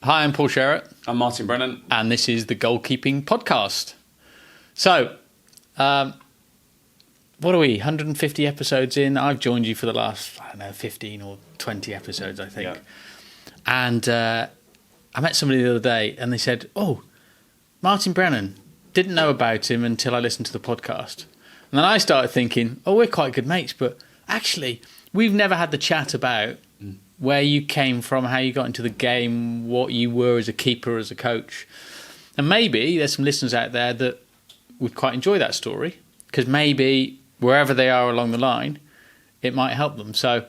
Hi, I'm Paul Sherratt. I'm Martin Brennan. And this is the Goalkeeping Podcast. So, what are we, 150 episodes in? I've joined you for the last, 15 or 20 episodes, I think. Yeah. And I met somebody the other day and they said, oh, Martin Brennan, didn't know about him until I listened to the podcast. And then I started thinking, oh, we're quite good mates, but actually, we've never had the chat about where you came from, how you got into the game, what you were as a keeper, as a coach. And maybe there's some listeners out there that would quite enjoy that story, because maybe wherever they are along the line, it might help them. So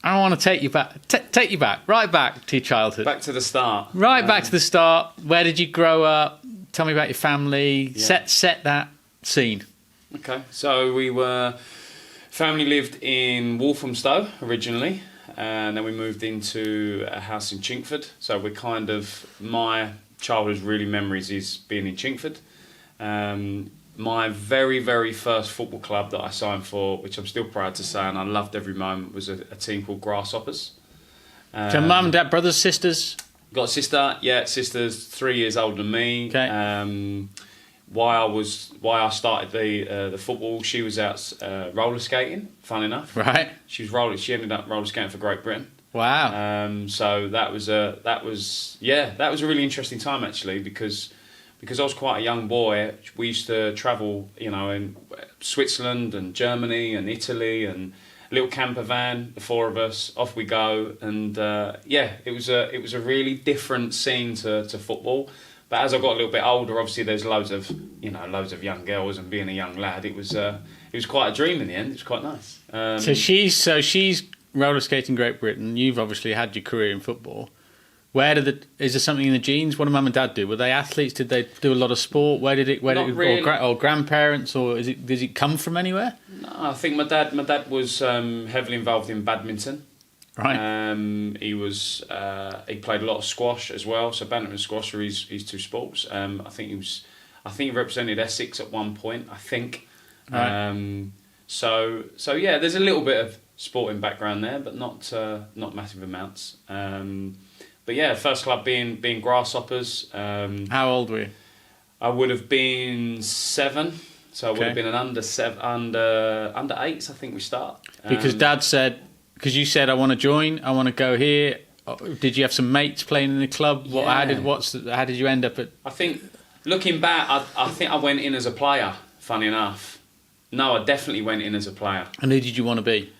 I want to take you back, right back to your childhood. Back to the start. Back to the start. Where did you grow up? Tell me about your family. Yeah. Set that scene. Okay, so family lived in Walthamstow originally, and then we moved into a house in Chingford. So my childhood really memories is being in Chingford. My very, very first football club that I signed for, which I'm still proud to say, and I loved every moment, was a team called Grasshoppers. So mum and dad, brothers, sisters? Got a sister, sister's 3 years older than me. Okay. Why I started the football, she was out roller skating, fun enough. Right. She ended up roller skating for Great Britain. Wow. So that was a really interesting time actually, because I was quite a young boy. We used to travel, in Switzerland and Germany and Italy, and a little camper van, the four of us, off we go. And it was a really different scene to football. But as I got a little bit older, obviously there's loads of young girls, and being a young lad, it was quite a dream in the end. It was quite nice. So she's roller skating Great Britain. You've obviously had your career in football. Is there something in the genes? What did mum and dad do? Were they athletes? Did they do a lot of sport? Not really. Or grandparents, or does it come from anywhere? No, I think my dad was heavily involved in badminton. Right. He played a lot of squash as well. So badminton and squash are his two sports. I think he represented Essex at one point. I think. Right. So there's a little bit of sporting background there, but not massive amounts. But yeah, first club being Grasshoppers. How old were you? I would have been 7. So I would have been an under 8s. I think we start. Because Dad said. Because you said, I want to join, I want to go here. Did you have some mates playing in the club? Yeah. How did you end up at... I think, looking back, I think I went in as a player, funny enough. No, I definitely went in as a player. And who did you want to be?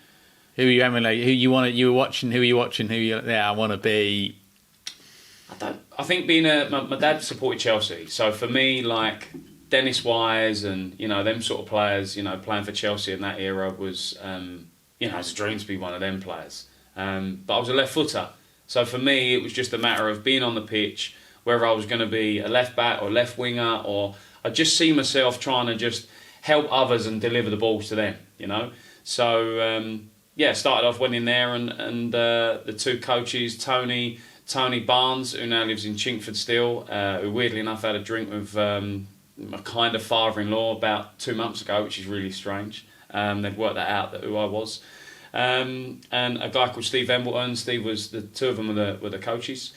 Who were you emulating? You were watching, who are you watching? I want to be... I think my dad supported Chelsea. So for me, like Dennis Wise and, them sort of players, playing for Chelsea in that era was... it's a dream to be one of them players. But I was a left footer. So for me, it was just a matter of being on the pitch, whether I was going to be a left back or left winger, or I just see myself trying to just help others and deliver the balls to them, So, started off, went in there, and the two coaches, Tony Barnes, who now lives in Chingford still, who weirdly enough had a drink with my kind of father-in-law about 2 months ago, which is really strange. They'd worked that out, who I was. And a guy called Steve Embleton. Steve was the two of them were the coaches.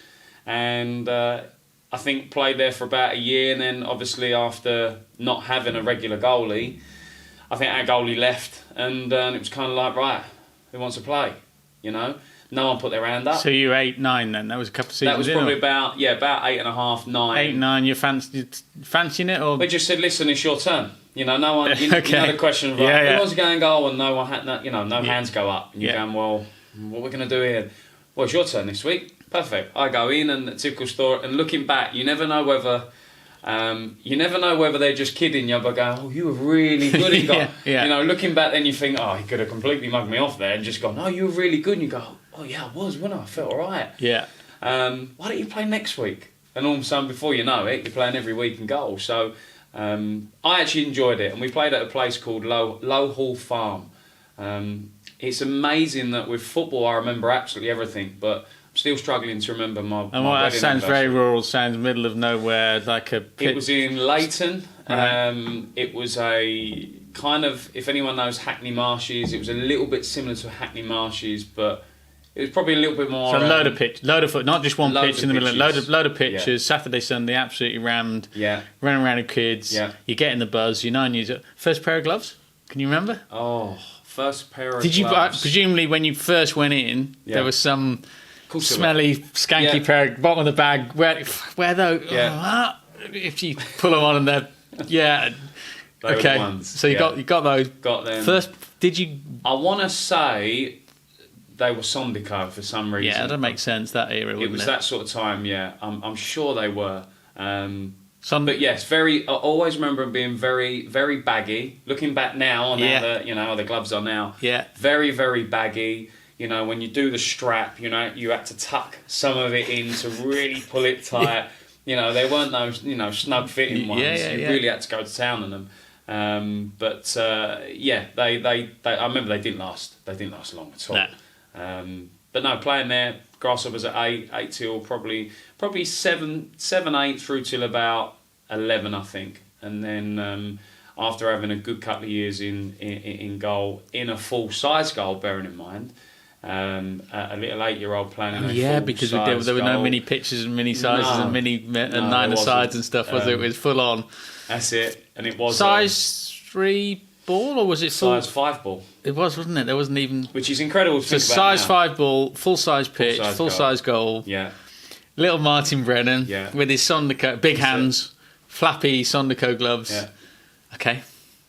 And I think played there for about a year. And then obviously after not having a regular goalie, I think our goalie left. And it was kind of like, right, who wants to play? No one put their hand up. So you were 8, 9 then? That was a couple of seasons. That was probably about 8.5, 9. 8, 9. You fancying it, or? They just said, listen, it's your turn. No one. Okay. The question of who wants to go and goal, and no one had no hands go up. And you're going, well, what are we going to do here? Well, it's your turn this week. Perfect. I go in, and the typical story. And looking back, you never know whether they're just kidding you, but going, oh, you were really good. And looking back, then you think, oh, he could have completely mugged me off there, and just gone, oh, you were really good. And you go, oh yeah, I was, wasn't I? I felt all right. Yeah. Why don't you play next week? And all of a sudden, before you know it, you're playing every week in goal. So I actually enjoyed it, and we played at a place called Low Hall Farm. It's amazing that with football I remember absolutely everything, but I'm still struggling to remember my And what that sounds very rural, sounds middle of nowhere, like a pit. It was in Leighton. Right. It was a kind of, if anyone knows Hackney Marshes, it was a little bit similar to Hackney Marshes, but It was probably a little bit more. So load of foot, not just one loads pitch of in the middle. pitches. Load of pitches. Saturday, Sunday, absolutely rammed. Yeah. Running around with kids. Yeah. You're getting the buzz. You're 9 years old. First pair of gloves. Can you remember? Oh, first pair of Did you gloves. presumably when you first went in, there was some Course there smelly, skanky Yeah. pair, bottom of the bag. Where though? Yeah. If you pull them on and they're They were okay. the ones. So you Yeah. got those. Got them. First, did you? I want to say they were Sondico for some reason. Yeah, that makes sense. That era, wouldn't It was that sort of time. Yeah, I'm sure they were. But yes, I always remember them being very, very baggy. Looking back now on how the gloves are now. Yeah. Very, very baggy. You know, when you do the strap, you had to tuck some of it in to really pull it tight. You know, there weren't those, snug fitting ones. You really had to go to town on them. I remember they didn't last. They didn't last long at all. No. But no, playing there, Grasshoppers at 8 till probably 7, 8 through till about 11, I think. And then after having a good couple of years in goal, in a full-size goal, bearing in mind, a little 8-year-old playing in a full-size because there were no mini pitches and mini sizes and nine sides and stuff, was it? It was full on. That's it. And it was... Size 3 ball, or was it size 5 ball? It was, wasn't it? There wasn't even... Which is incredible to think about size now. 5 ball, full-size pitch, full-size goal. Yeah. Little Martin Brennan with his Sondico, big hands, flappy Sondico gloves. Yeah. Okay.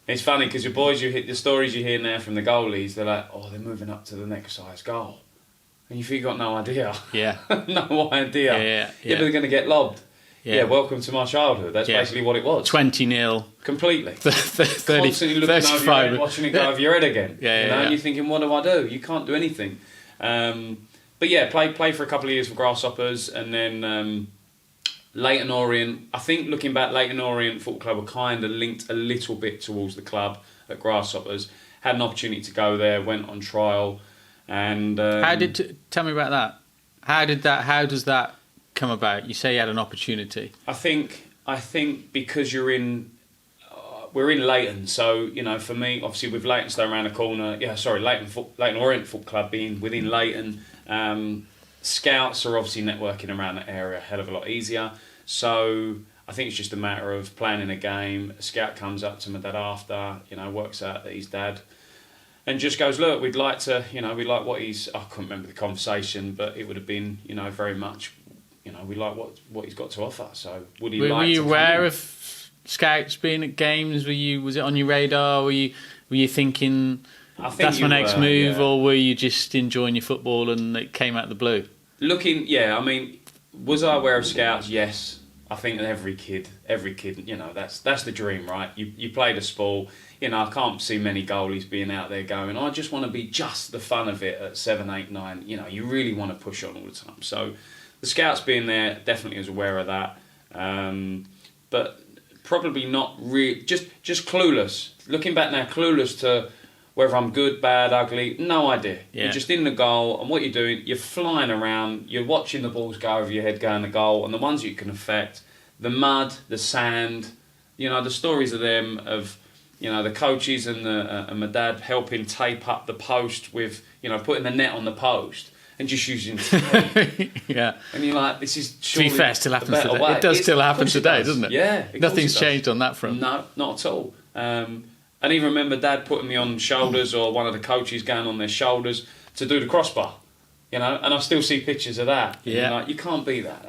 It's funny because your boys, the stories you hear now from the goalies, they're like, oh, they're moving up to the next size goal. And you think you got no idea. Yeah. No idea. Yeah. But they're going to get lobbed. Yeah, welcome to my childhood. That's basically what it was. 20-0. Completely. 30, Constantly looking 35. over your head, watching it go over your head again. And you're thinking, what do I do? You can't do anything. But yeah, play for a couple of years for Grasshoppers, and then Leyton Orient. I think looking back, Leyton Orient Football Club were kind of linked a little bit towards the club at Grasshoppers. Had an opportunity to go there, went on trial, and tell me about that? How does that come about? You say you had an opportunity. I think because we're in Leyton, so for me, obviously with Leytonstone around the corner, Leyton Orient Football Club being within Leyton, scouts are obviously networking around that area a hell of a lot easier. So I think it's just a matter of planning a game. A scout comes up to my dad after, works out that he's dad, and just goes, look, we'd like what he's. I couldn't remember the conversation, but it would have been, very much. We like what he's got to offer. So would he like to Were you come aware in? of scouts being at games? Was it on your radar? Were you thinking that's my next move, or were you just enjoying your football and it came out of the blue? Was I aware of scouts? Yes. I think every kid, that's the dream, right? You play the sport. I can't see many goalies being out there going, I just want to be just the fun of it at 7, 8, 9. You really want to push on all the time. So the scouts being there definitely was aware of that. But probably not really, just clueless. Looking back now, clueless to whether I'm good, bad, ugly, no idea. Yeah. You're just in the goal, and what you're doing, you're flying around, you're watching the balls go over your head, go in the goal, and the ones you can affect, the mud, the sand, the stories of them, of, the coaches and my dad helping tape up the post with, putting the net on the post and just using tape. Yeah. And you're like, this is To be fair, still happens today. way. It does still happen today, does. doesn't it? Yeah. Nothing's changed on that front. No, not at all. And even remember Dad putting me on shoulders, or one of the coaches going on their shoulders to do the crossbar. And I still see pictures of that. Yeah. Like, you can't be that.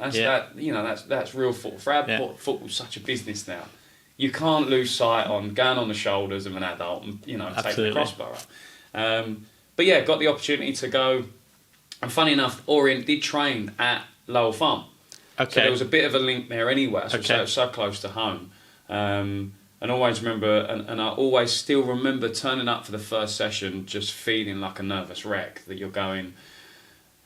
That's real football. For our football's such a business now. You can't lose sight on going on the shoulders of an adult and take the crossbar up. But yeah, got the opportunity to go. And funny enough, Orient did train at Lowell Farm. Okay. So there was a bit of a link there anyway. So it was so close to home. And always remember, and I always still remember turning up for the first session just feeling like a nervous wreck, that you're going,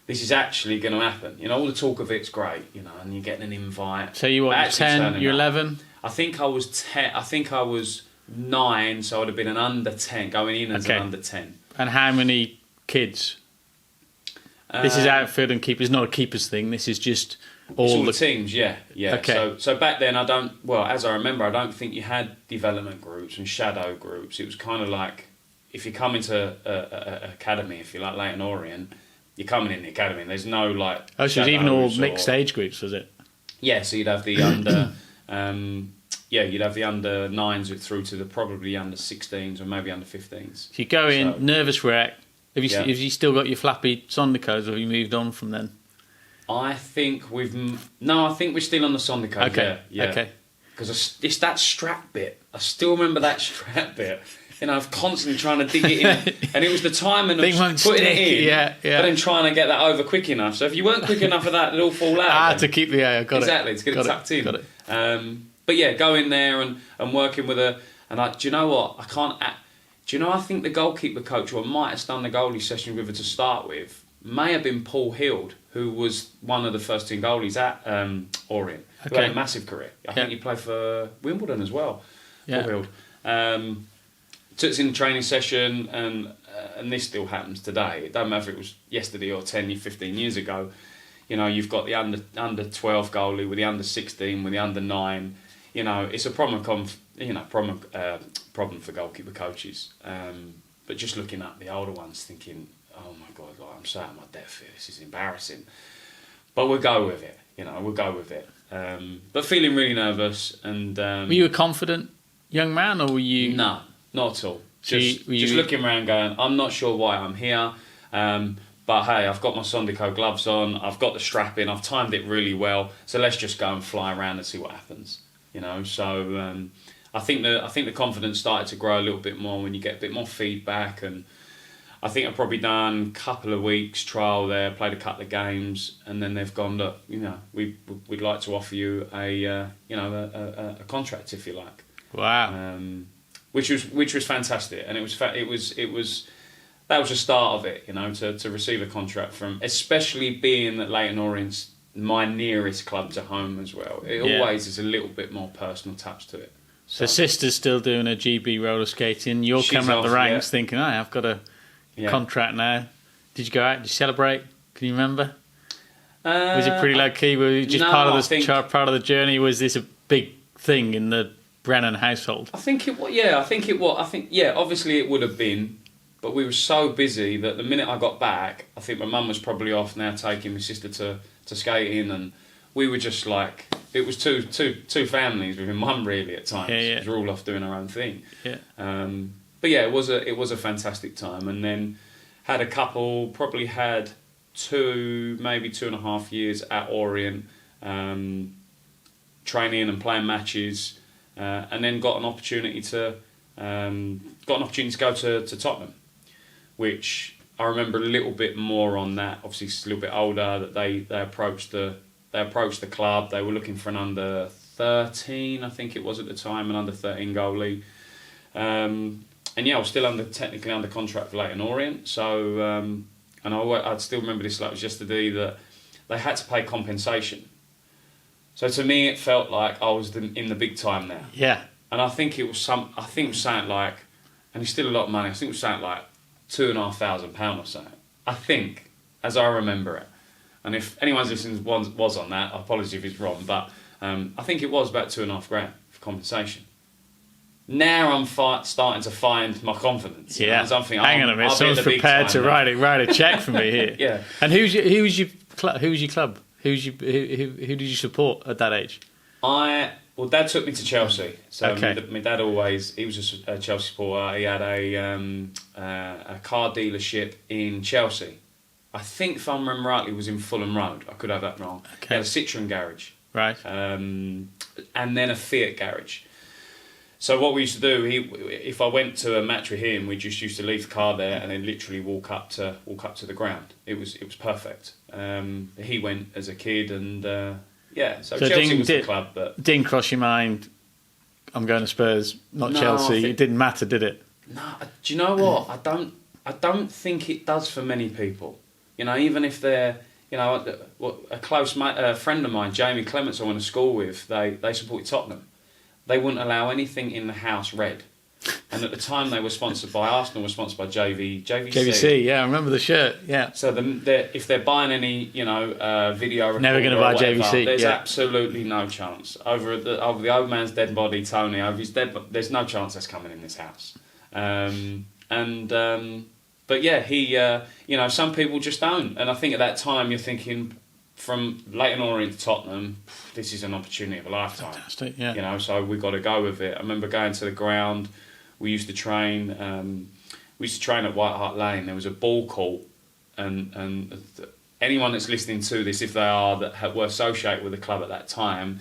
this is actually going to happen. All the talk of it's great, and you're getting an invite. So you were 10, you're 11? I think I was 10. I think I was 9, so I'd have been an under 10, going in as an under 10. And how many kids? This is outfield and keepers, not a keepers thing. This is just all the teams, yeah. Okay. So back then, as I remember, I don't think you had development groups and shadow groups. It was kind of like, if you come into an academy, if you like Leyton Orient, you're coming in the academy. There's no like. Oh, so it's even all shadows mixed age groups, was it? Yeah, so you'd have the under. You'd have the under 9s through to the probably under 16s or maybe under 15s. So you go in, nervous wreck. Have you still got your flappy Sondercoats, or have you moved on from then? I think I think we're still on the Sondercoats. Okay. Yeah. Okay. Because it's that strap bit. I still remember that strap bit. I was constantly trying to dig it in. And it was the timing of putting it in, yeah. but then trying to get that over quick enough. So if you weren't quick enough for that, it'd all fall out. To keep the air, got exactly, it. to get it tucked in. Got it. But yeah, go in there and working with do you know what? I think the goalkeeper coach, who I might have done the goalie session with her to start with, may have been Paul Hild, who was one of the first team goalies at Orient, who had a massive career. I think he played for Wimbledon as well, Paul Hild. Took us in the training session, and this still happens today. It doesn't matter if it was yesterday or 10, 15 years ago. You've got the under 12 goalie with the under 16, with the under 9. It's a problem for goalkeeper coaches. But just looking at the older ones, thinking, oh my God, I'm so out of my depth here. This is embarrassing. But we'll go with it. We'll go with it. But feeling really nervous. And were you a confident young man, or were you? No, not at all. So just looking around, going, I'm not sure why I'm here. But hey, I've got my Sondico gloves on. I've got the strap in. I've timed it really well. So let's just go and fly around and see what happens. So I think the confidence started to grow a little bit more when you get a bit more feedback. And I think I've probably done a couple of weeks trial there, played a couple of games, and then they've gone, look, we'd like to offer you a contract, if you like. Wow. Which was fantastic, and it was that was the start of it, to receive a contract from, especially being that Leyton Orient's my nearest club to home as well. It always is a little bit more personal touch to it. So sister's still doing her GB roller skating. You're coming up the ranks thinking, I've got a contract now. Did you go out? Did you celebrate? Can you remember? Was it pretty low key? Were you just part of the journey? Was this a big thing in the Brennan household? I think it was. Obviously it would have been, but we were so busy that the minute I got back, I think my mum was probably off now taking my sister to skating, and we were just like, it was two families with my mum really at times. Yeah. We were all off doing our own thing. Yeah. But yeah, it was a fantastic time, and then probably had 2, maybe 2.5 years at Orient, training and playing matches, and then got an opportunity to go to Tottenham, which I remember a little bit more on that. Obviously, it's a little bit older. That they approached the club. They were looking for an under 13, I think it was at the time, an under 13 goalie. And yeah, I was still technically under contract for Leyton Orient. So, and I'd still remember this like it was yesterday, that they had to pay compensation. So to me, it felt like I was in the big time now. Yeah. And I think it was something like, and it's still a lot of money. I think it was something like £2,500 or something. I think, as I remember it. And if anyone's listening was on that, I apologise if it's wrong, but I think it was about £2,500 for compensation. Now I'm starting to find my confidence. Yeah. I'm thinking, hang on a minute, someone's prepared to write a check for me here. Yeah. And who was your club? Who did you support at that age? Dad took me to Chelsea. So okay. my dad he was a Chelsea supporter. He had a car dealership in Chelsea. I think, if I remember rightly, it was in Fulham Road. I could have that wrong. Okay. He had a Citroen garage. Right. And then a Fiat garage. So what we used to do, if I went to a match with him, we just used to leave the car there and then literally walk up to the ground. It was perfect. He went as a kid, and so Chelsea was the club. But didn't cross your mind, I'm going to Spurs, not Chelsea. It didn't matter, did it? No. Do you know what? I don't think it does for many people. Even if they're, a close friend of mine, Jamie Clements, I went to school with, they supported Tottenham. They wouldn't allow anything in the house red. And at the time they were sponsored by Arsenal, were sponsored by JVC. Yeah, I remember the shirt. Yeah. So if they're buying any, video, never going to buy JVC. There's absolutely no chance over the old man's dead body, Tony. Over his dead, there's no chance that's coming in this house. But yeah, he, some people just don't. And I think at that time you're thinking, from Leyton Orient to Tottenham, this is an opportunity of a lifetime. Fantastic, yeah. So we've got to go with it. I remember going to the ground. We used to train. At White Hart Lane. There was a ball court, and anyone that's listening to this, if they are were associated with the club at that time,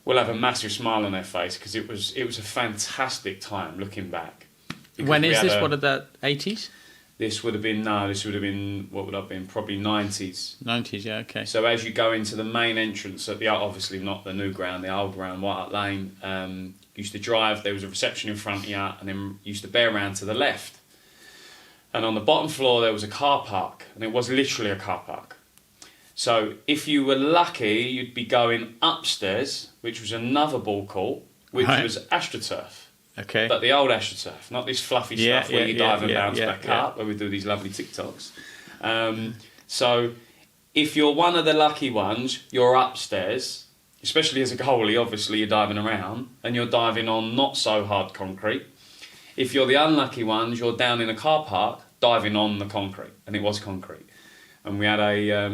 will have a massive smile on their face, because it was a fantastic time looking back. Because when is this? What are the 80s? This would have been what would have been probably 90s. 90s, yeah, okay. So as you go into the main entrance at obviously not the new ground, the old ground, White Hart Lane, used to drive. There was a reception in front of you, and then used to bear around to the left. And on the bottom floor there was a car park, and it was literally a car park. So if you were lucky, you'd be going upstairs, which was another ball court, which was AstroTurf. Okay. But the old AstroTurf, not this fluffy stuff where you dive and bounce back up, where we do these lovely TikToks. So if you're one of the lucky ones, you're upstairs, especially as a goalie, obviously you're diving around, and you're diving on not so hard concrete. If you're the unlucky ones, you're down in a car park, diving on the concrete, and it was concrete. And we had a...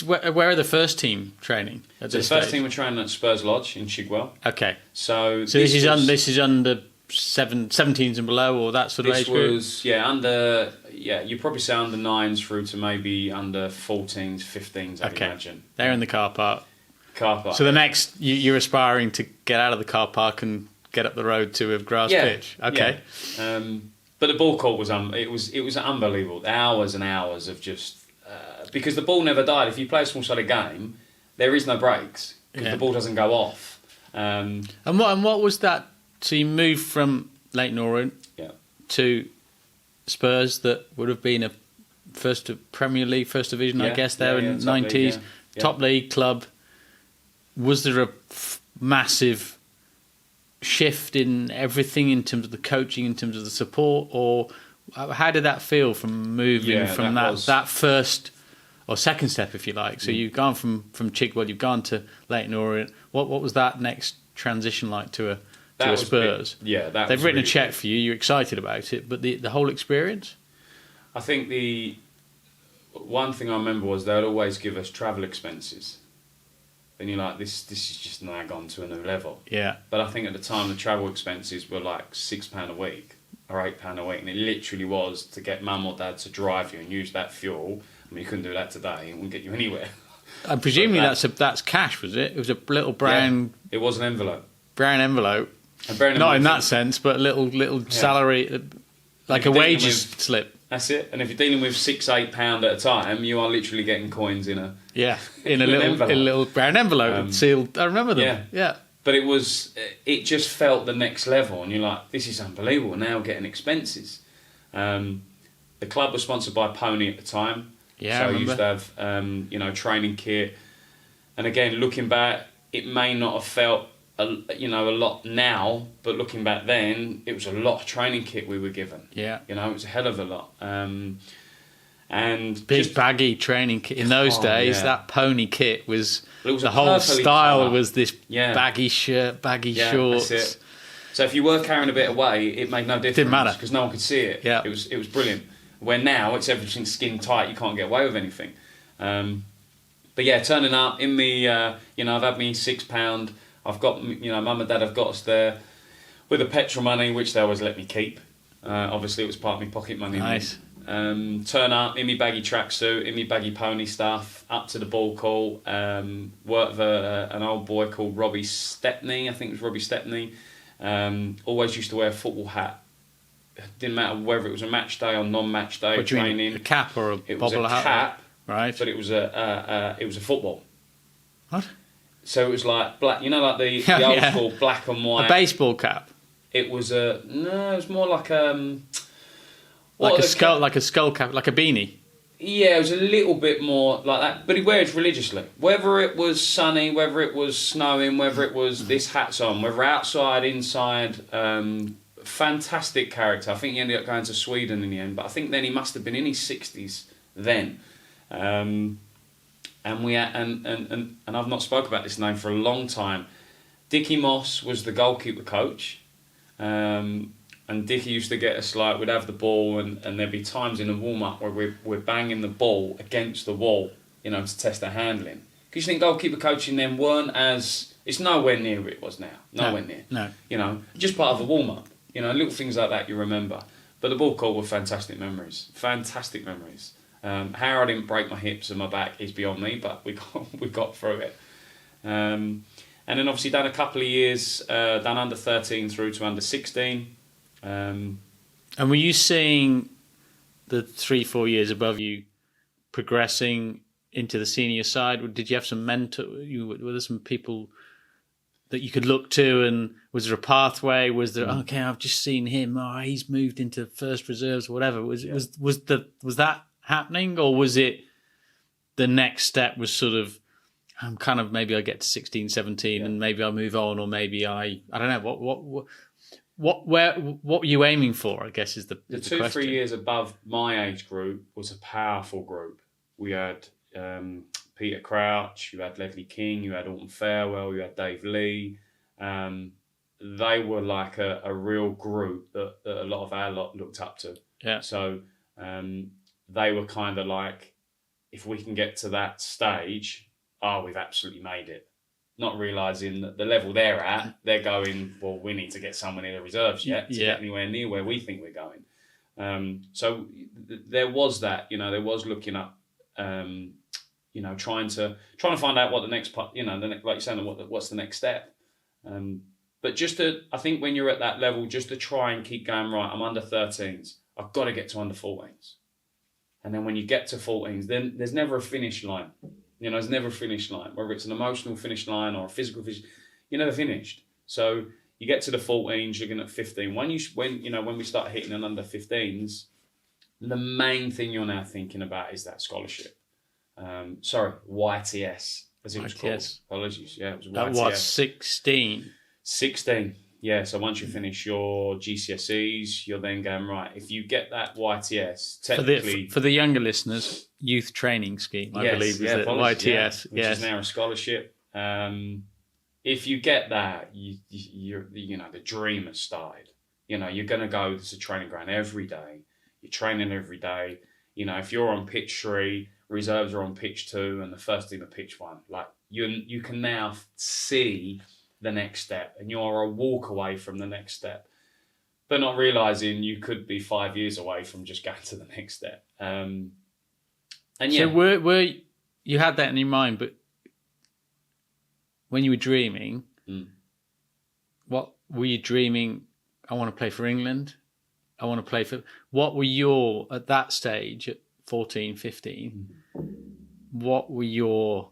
where are the first team training at the this first stage? team were training at Spurs Lodge in Chigwell. Okay. So this is under 17s and below, or that sort of age group? This was, you probably say under 9s through to maybe under 14s, 15s, I'd imagine. They're in the car park. Car park. So the next, you're aspiring to get out of the car park and get up the road to a grass pitch. Okay. Yeah. But the ball court was it was unbelievable. Hours and hours of just... because the ball never died. If you play a small-sided game, there is no breaks, because the ball doesn't go off. And what was that? So you moved from Leyton Orient to Spurs, that would have been a Premier League, First Division, I guess, there in the 90s. Top league club. Was there a massive shift in everything, in terms of the coaching, in terms of the support, or how did that feel from moving from that first or second step, if you like? So you've gone from Chigwell, you've gone to Leyton Orient. What was that next transition like to a Spurs? They've written a cheque for you. You're excited about it, but the whole experience. I think the one thing I remember was they would always give us travel expenses, and you're like, this is just now gone to a new level. Yeah. But I think at the time the travel expenses were like £6 a week or £8 a week, and it literally was to get mum or dad to drive you and use that fuel. I mean, you couldn't do that today; it wouldn't get you anywhere. And presumably that's cash, was it? It was a little brown. Yeah, it was an envelope. Brown envelope. Not in that sense, but a little salary, like a wages slip. That's it. And if you're dealing with £6-8 at a time, you are literally getting coins in a little brown envelope sealed. I remember them. Yeah. But it just felt the next level, and you're like, this is unbelievable. Now we're getting expenses. The club was sponsored by Pony at the time. Yeah, so I used to have training kit. And again, looking back, it may not have felt a lot now, but looking back then, it was a lot of training kit we were given. Yeah, it was a hell of a lot. And big baggy training kit in those days. That Pony kit was the whole style was this baggy shirt, baggy shorts. That's it. So if you were carrying a bit of weight, it made no difference. Didn't matter because no one could see it. Yeah, it was brilliant. Where now it's everything skin tight, you can't get away with anything. But yeah, turning up in me, I've had me £6. I've got, mum and dad have got us there with the petrol money, which they always let me keep. Obviously, it was part of my pocket money. Nice. Turn up in my baggy tracksuit, in my baggy Pony stuff, up to the ball court. Worked with an old boy called Robbie Stepney. I think it was Robbie Stepney. Always used to wear a football hat. Didn't matter whether it was a match day or non-match day. What do you mean, a cap or a bobble hat? It was a cap, right? But it was a football. What? So it was like black, like the old school black and white. A baseball cap. It was it was more like like a skull cap, like a beanie. Yeah, it was a little bit more like that, but he wears religiously. Whether it was sunny, whether it was snowing, whether it was this hat's on, whether outside, inside. Fantastic character. I think he ended up going to Sweden in the end, but I think then he must have been in his 60s then. And I've not spoke about this name for a long time. Dickie Moss was the goalkeeper coach. And Dickie used to get us like, we'd have the ball and there'd be times in the warm-up where we're banging the ball against the wall, you know, to test our handling. Because you think goalkeeper coaching then weren't as... It's nowhere near where it was now. Nowhere near. No. You know, just part of the warm-up. You know, little things like that you remember. But the ball court were fantastic memories. Fantastic memories. How I didn't break my hips and my back is beyond me, but we got through it. And then obviously done a couple of years, done under 13 through to under 16. And were you seeing the 3-4 years above you progressing into the senior side? Or did you have some mentor? Were there some people that you could look to, and was there a pathway? Was there okay? I've just seen him. Oh, he's moved into first reserves, or whatever. Was that happening, or was it the next step was sort of I'm kind of maybe I get to 16, 17, and maybe I'll move on, or maybe I don't know what were you aiming for? I guess is the 2-3 years above my age group was a powerful group. We had Peter Crouch, you had Ledley King, you had Alton Farewell, you had Dave Lee. They were like a real group that a lot of our lot looked up to. Yeah. So they were kind of like, if we can get to that stage, we've absolutely made it. Not realising that the level they're at, they're going, well, we need to get someone in the reserves yet to get anywhere near where we think we're going. So there was that, you know, there was looking up, you know, trying to find out what the next part, you know, like you're saying, what's the next step. But I think when you're at that level, just to try and keep going, right, I'm under 13s, I've got to get to under 14s. And then when you get to 14s, then there's never a finish line. You know, there's never a finish line, whether it's an emotional finish line or a physical finish, you're never finished. So you get to the 14s, you're going at 15. When we start hitting an under 15s, the main thing you're now thinking about is that scholarship. YTS, as it was called. Apologies, yeah, it was YTS. That was 16. 16, yeah. So once you finish your GCSEs, you're then going, right, if you get that YTS, technically... For the younger listeners, youth training scheme, I believe, is it? YTS, which is now a scholarship. If you get that, you're the dream has started. You know, you're going to go to the training ground every day. You're training every day. You know, if you're on pitch 3, reserves are on pitch 2, and the first team are pitch 1. Like, you can now see the next step, and you're a walk away from the next step. But not realising you could be 5 years away from just going to the next step. And yeah. So were you had that in your mind, but when you were dreaming, what were you dreaming? I want to play for England. I want to play for... What were your, at that stage, at 14, 15, what were your,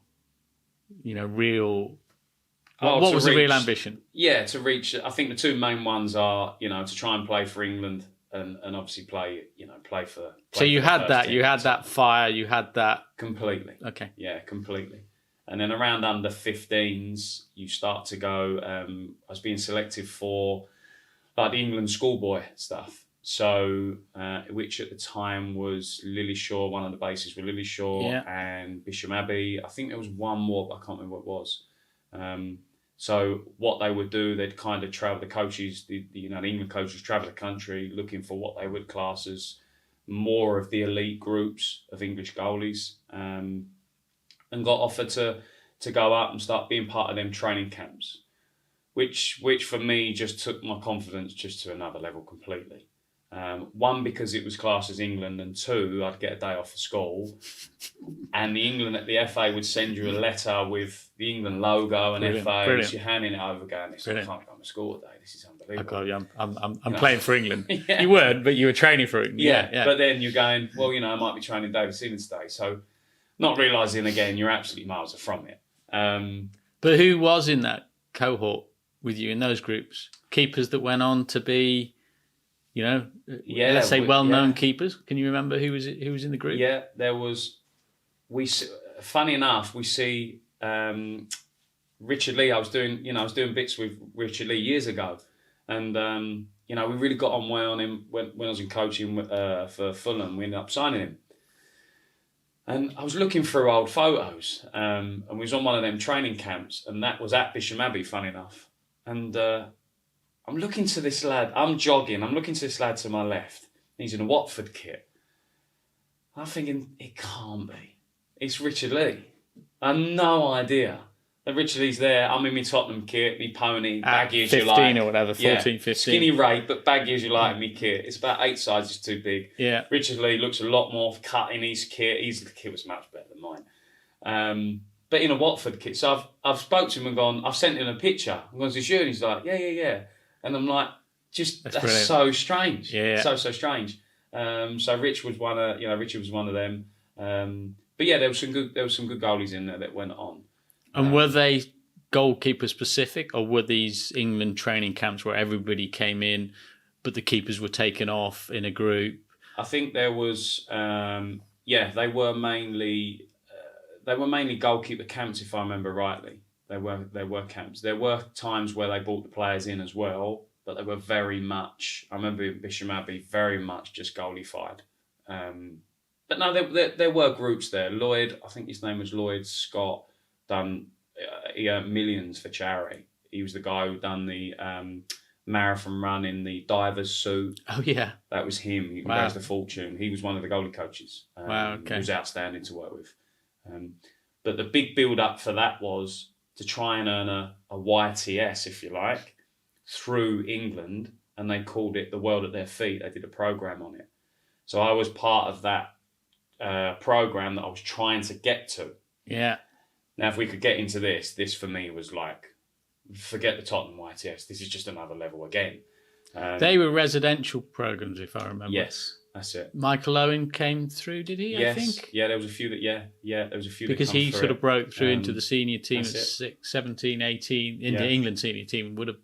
real... What was the real ambition? Yeah, to reach... I think the two main ones are, to try and play for England and obviously play for... So you had that. You had that fire. You had that... Completely. Okay. Yeah, completely. And then around under 15s, you start to go... I was being selected for like the England schoolboy stuff. So, which at the time was Lilleshall. One of the bases were Lilleshall and Bisham Abbey. I think there was one more, but I can't remember what it was. So what they would do, they'd kind of travel, the coaches, the England coaches travel the country looking for what they would class as more of the elite groups of English goalies, and got offered to go up and start being part of them training camps, which for me just took my confidence just to another level completely. One, because it was classed as England, and two, I'd get a day off of school, and the FA would send you a letter with the England logo and FA, and you're handing it over, going, "I can't come to school today. This is unbelievable." I'm playing for England. You weren't, but you were training for England. Yeah. But then you're going, well, I might be training David Seaman today, so not realising again you're absolutely miles from it. But who was in that cohort with you in those groups? Keepers that went on to be. Let's say well-known keepers. Can you remember who was in the group? Yeah, there was. Funny enough, we see Richard Lee. I was doing bits with Richard Lee years ago, and we really got on well on him when I was in coaching for Fulham. We ended up signing him, and I was looking through old photos, and we was on one of them training camps, and that was at Bisham Abbey. Funny enough, and. I'm looking to this lad. I'm jogging. I'm looking to this lad to my left. He's in a Watford kit. I'm thinking, it can't be. It's Richard Lee. I have no idea that Richard Lee's there. I'm in my Tottenham kit, my pony, baggy as you like. 15 or whatever, 14, 15. Skinny rate, but baggy as you like in my kit. It's about 8 sizes too big. Yeah. Richard Lee looks a lot more cut in his kit. His kit was much better than mine. But in a Watford kit. So I've spoke to him and gone, I've sent him a picture. I'm going, is this you? And he's like, yeah. And I'm like, that's so strange. Yeah. So strange. So Richard was one of them. But yeah, there was some good goalies in there that went on. And were they goalkeeper specific, or were these England training camps where everybody came in, but the keepers were taken off in a group? I think there was, they were mainly goalkeeper camps, if I remember rightly. They were camps. There were times where they brought the players in as well, but they were very much. I remember Bisham Abbey very much just goalified. But no, there were groups there. Lloyd, I think his name was Lloyd Scott, he earned millions for charity. He was the guy who done the marathon run in the diver's suit. Oh, yeah. That was him. He raised a fortune. He was one of the goalie coaches. Wow, okay. He was outstanding to work with. But the big build-up for that was to try and earn a YTS, if you like, through England, and they called it The World at Their Feet. They did a programme on it. So I was part of that programme that I was trying to get to. Yeah. Now, if we could get into this for me was like, forget the Tottenham YTS. This is just another level again. They were residential programmes, if I remember. Yes, that's it. Michael Owen came through, did he? Yes. I think. Yeah, there was a few that. There was a few because that he sort of broke through into the senior team at that's 17, 18 into England senior team. Would have.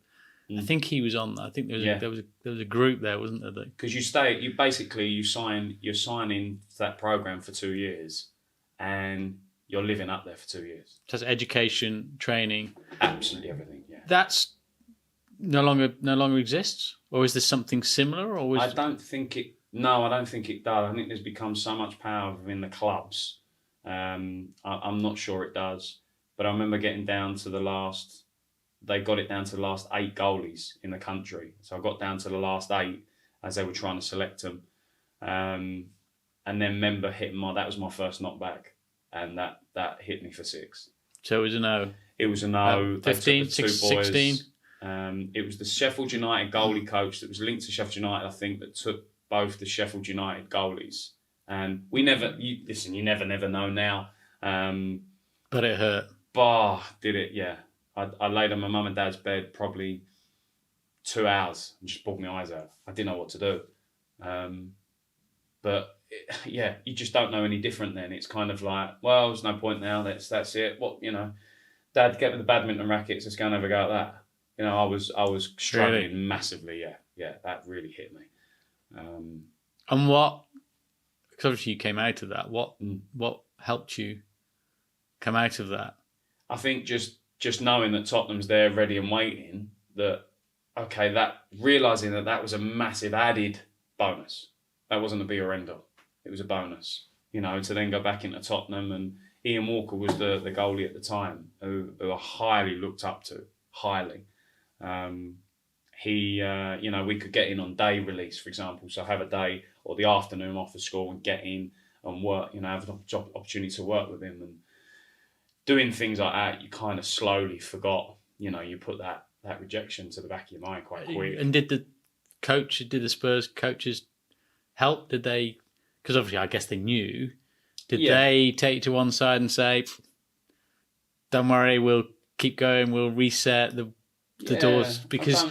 I think he was on that. I think there was a group there, wasn't there? Because you're signing that program for 2 years, and you're living up there for 2 years. That's education, training, absolutely everything. Yeah, that's no longer exists, or is there something similar? Or I don't think it. No, I don't think it does. I think there's become so much power within the clubs. I'm not sure it does, but I remember getting down to the last. They got it down to the last 8 goalies in the country. So I got down to the last 8 as they were trying to select them. And then member hit that was my first knockback. And that hit me for 6. So it was a no. It was a no. 15, 16? It was the Sheffield United goalie coach that was linked to Sheffield United, I think, that took both the Sheffield United goalies. And you never know now. But it hurt. Did it, yeah. I laid on my mum and dad's bed probably 2 hours and just bawled my eyes out. I didn't know what to do. You just don't know any different then. It's kind of like, well, there's no point now. That's it. What, Dad, get me the badminton rackets. Let's go and have a go at that. I was struggling massively. Yeah, that really hit me. And what? Because obviously you came out of that. What helped you come out of that? I think just knowing that Tottenham's there, ready and waiting. Realising that was a massive added bonus. That wasn't a be or end all. It was a bonus. To then go back into Tottenham, and Ian Walker was the goalie at the time, who I highly looked up to. Highly. We could get in on day release, for example. So have a day or the afternoon off of school and get in and work. Have an opportunity to work with him, and doing things like that. You kind of slowly forgot. You put that rejection to the back of your mind quite quick. And did the Spurs coaches help? Did they? Because obviously, I guess they knew. Did they take you to one side and say, "Don't worry, we'll keep going. We'll reset the doors"? Because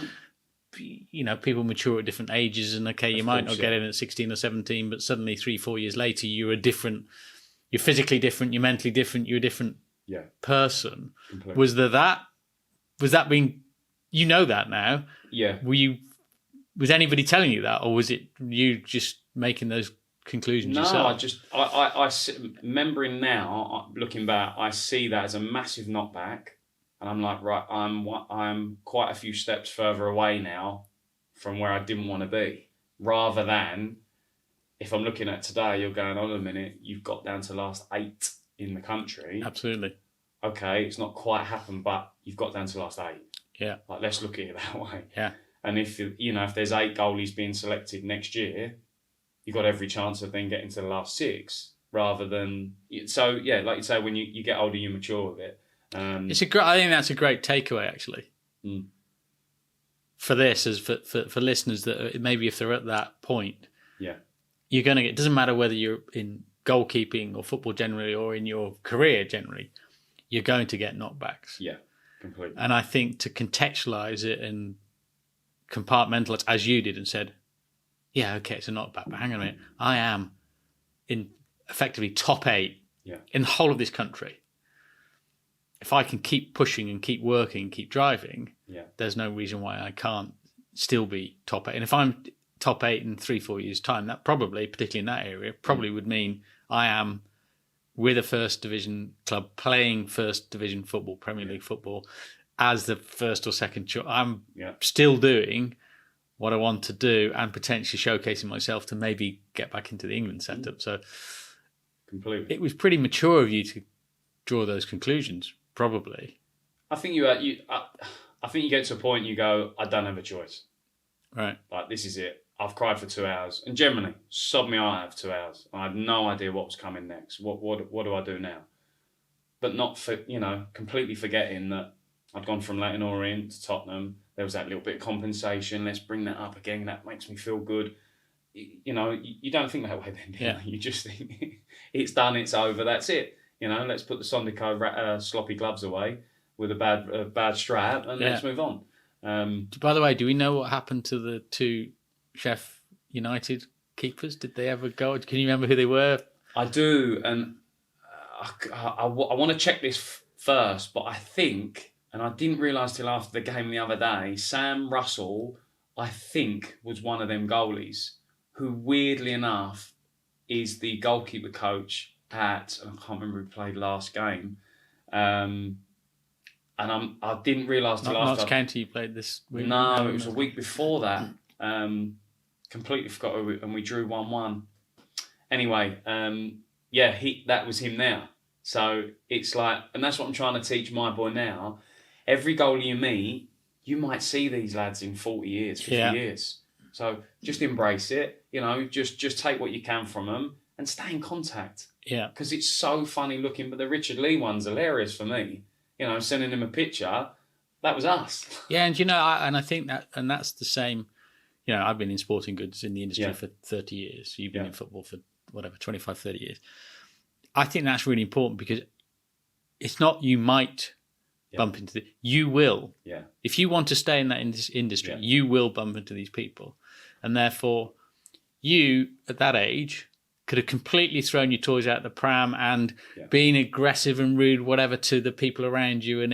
people mature at different ages, and you might not get in at 16 or 17, but suddenly 3-4 years later, you're different. You're physically different. You're mentally different. You're a different person. Completely. Was there that? Was that being? That now. Yeah. Was anybody telling you that, or was it you just making those conclusions yourself? No, I remembering now, looking back, I see that as a massive knockback, and I'm like, right, I'm quite a few steps further away now from where I didn't want to be. Rather than, if I'm looking at today, you're going, hold on a minute, you've got down to the last 8 in the country. Absolutely. Okay, it's not quite happened, but you've got down to the last 8. Yeah. Let's look at it that way. Yeah. And if there's 8 goalies being selected next year, you've got every chance of then getting to the last 6 rather than. So yeah, like you say, when you get older, you mature with it. I think that's a great takeaway actually. For this, as for listeners that maybe if they're at that point, you're going to get. It doesn't matter whether you're in goalkeeping or football generally or in your career generally, you're going to get knockbacks. Yeah, completely. And I think to contextualize it and compartmentalize as you did and said, yeah, okay, it's a knockback, but hang on a minute, I am in effectively top 8 in the whole of this country. If I can keep pushing and keep working, keep driving, there's no reason why I can't still be top 8. And if I'm top 8 in 3-4 years' time, that probably, particularly in that area, probably would mean I am with a first division club playing first division football, Premier League football, as the first or second choice. I'm still doing what I want to do and potentially showcasing myself to maybe get back into the England setup. So completely, it was pretty mature of you to draw those conclusions. Probably, I think I think you get to a point you go, I don't have a choice. Right, like this is it. I've cried for 2 hours, and generally, sob me heart for 2 hours. I had no idea what was coming next. What do I do now? But not for completely forgetting that I'd gone from Leyton Orient to Tottenham. There was that little bit of compensation. Let's bring that up again. That makes me feel good. You don't think that way then. Do you? You just think it's done. It's over. That's it. Let's put the Sondico sloppy gloves away with a bad strap and let's move on. By the way, do we know what happened to the 2 Sheffield United keepers? Did they ever go? Can you remember who they were? I do, and I want to check this first, but I think, and I didn't realise till after the game the other day, Sam Russell, I think, was one of them goalies who, weirdly enough, is the goalkeeper coach at, I can't remember who played last game, and I didn't realise till after. Notts County played this week. No, it was a week before that. Completely forgot, and we drew 1-1. Anyway, that was him now. So it's like, and that's what I'm trying to teach my boy now. Every goalie you meet, you might see these lads in 40 years, 50 years. So just embrace it. Just take what you can from them and stay in contact. Yeah. Because it's so funny looking. But the Richard Lee one's hilarious for me. Sending him a picture, that was us. Yeah, and I think that's the same. I've been in sporting goods in the industry for 30 years. You've been in football for 25, 30 years. I think that's really important because it's not you might bump into you will. Yeah. If you want to stay in that industry, you will bump into these people. And therefore, you, at that age, could have completely thrown your toys out the pram and been aggressive and rude, whatever, to the people around you and,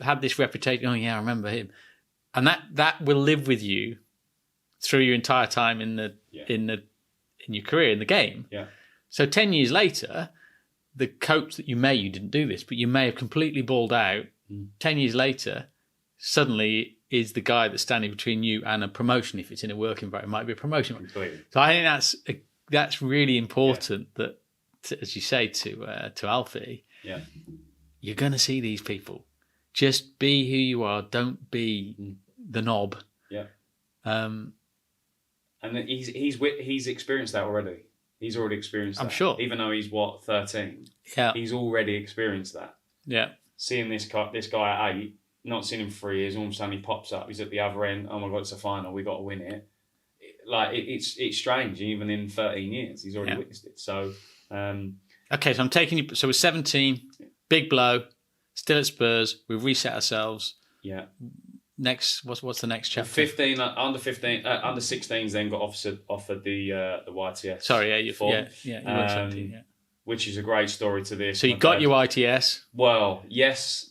had this reputation. Oh, yeah, I remember him. And that will live with you through your entire time in your career, in the game. Yeah. So 10 years later, the coach that you didn't do this, but you may have completely balled out. 10 years later, suddenly is the guy that's standing between you and a promotion. If it's in a work environment, it might be a promotion. Completely. So I think that's really important that, as you say to Alfie, you're going to see these people. Just be who you are. Don't be the knob. Yeah. And he's experienced that already. He's already experienced that. I'm sure. Even though he's 13. Yeah. He's already experienced that. Yeah. Seeing this guy at 8, not seen him for 3 years, all of a sudden he pops up. He's at the other end. Oh my God, it's a final. We got to win it. It's strange. Even in 13 years, he's already witnessed it. So. Okay, so I'm taking you. So we're 17. Big blow. Still at Spurs. We've reset ourselves. Yeah. Next, what's the next chapter? 15 under 15 under 16s then got offered the YTS. Sorry, you were 17, which is a great story to this. So you got your YTS. Well, yes,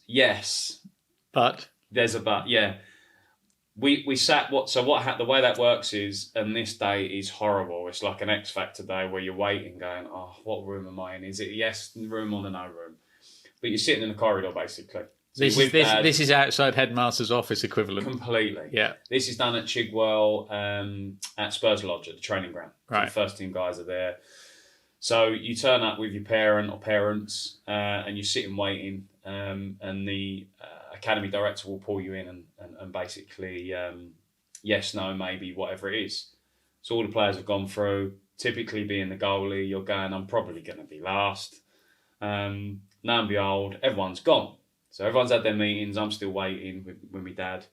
but there's a but. Yeah, we sat the way that works is, and this day is horrible. It's like an X Factor day where you're waiting, going, oh, what room am I in? Is it yes room or the no room? But you're sitting in the corridor basically. So this is outside headmaster's office equivalent. Completely. Yeah. This is done at Chigwell at Spurs Lodge at the training ground. Right. So the first team guys are there. So you turn up with your parent or parents and you're sitting waiting and the academy director will pull you in and basically yes, no, maybe, whatever it is. So all the players have gone through. Typically being the goalie, you're going, I'm probably going to be last. Lo and behold, everyone's gone. So everyone's had their meetings. I'm still waiting with my dad.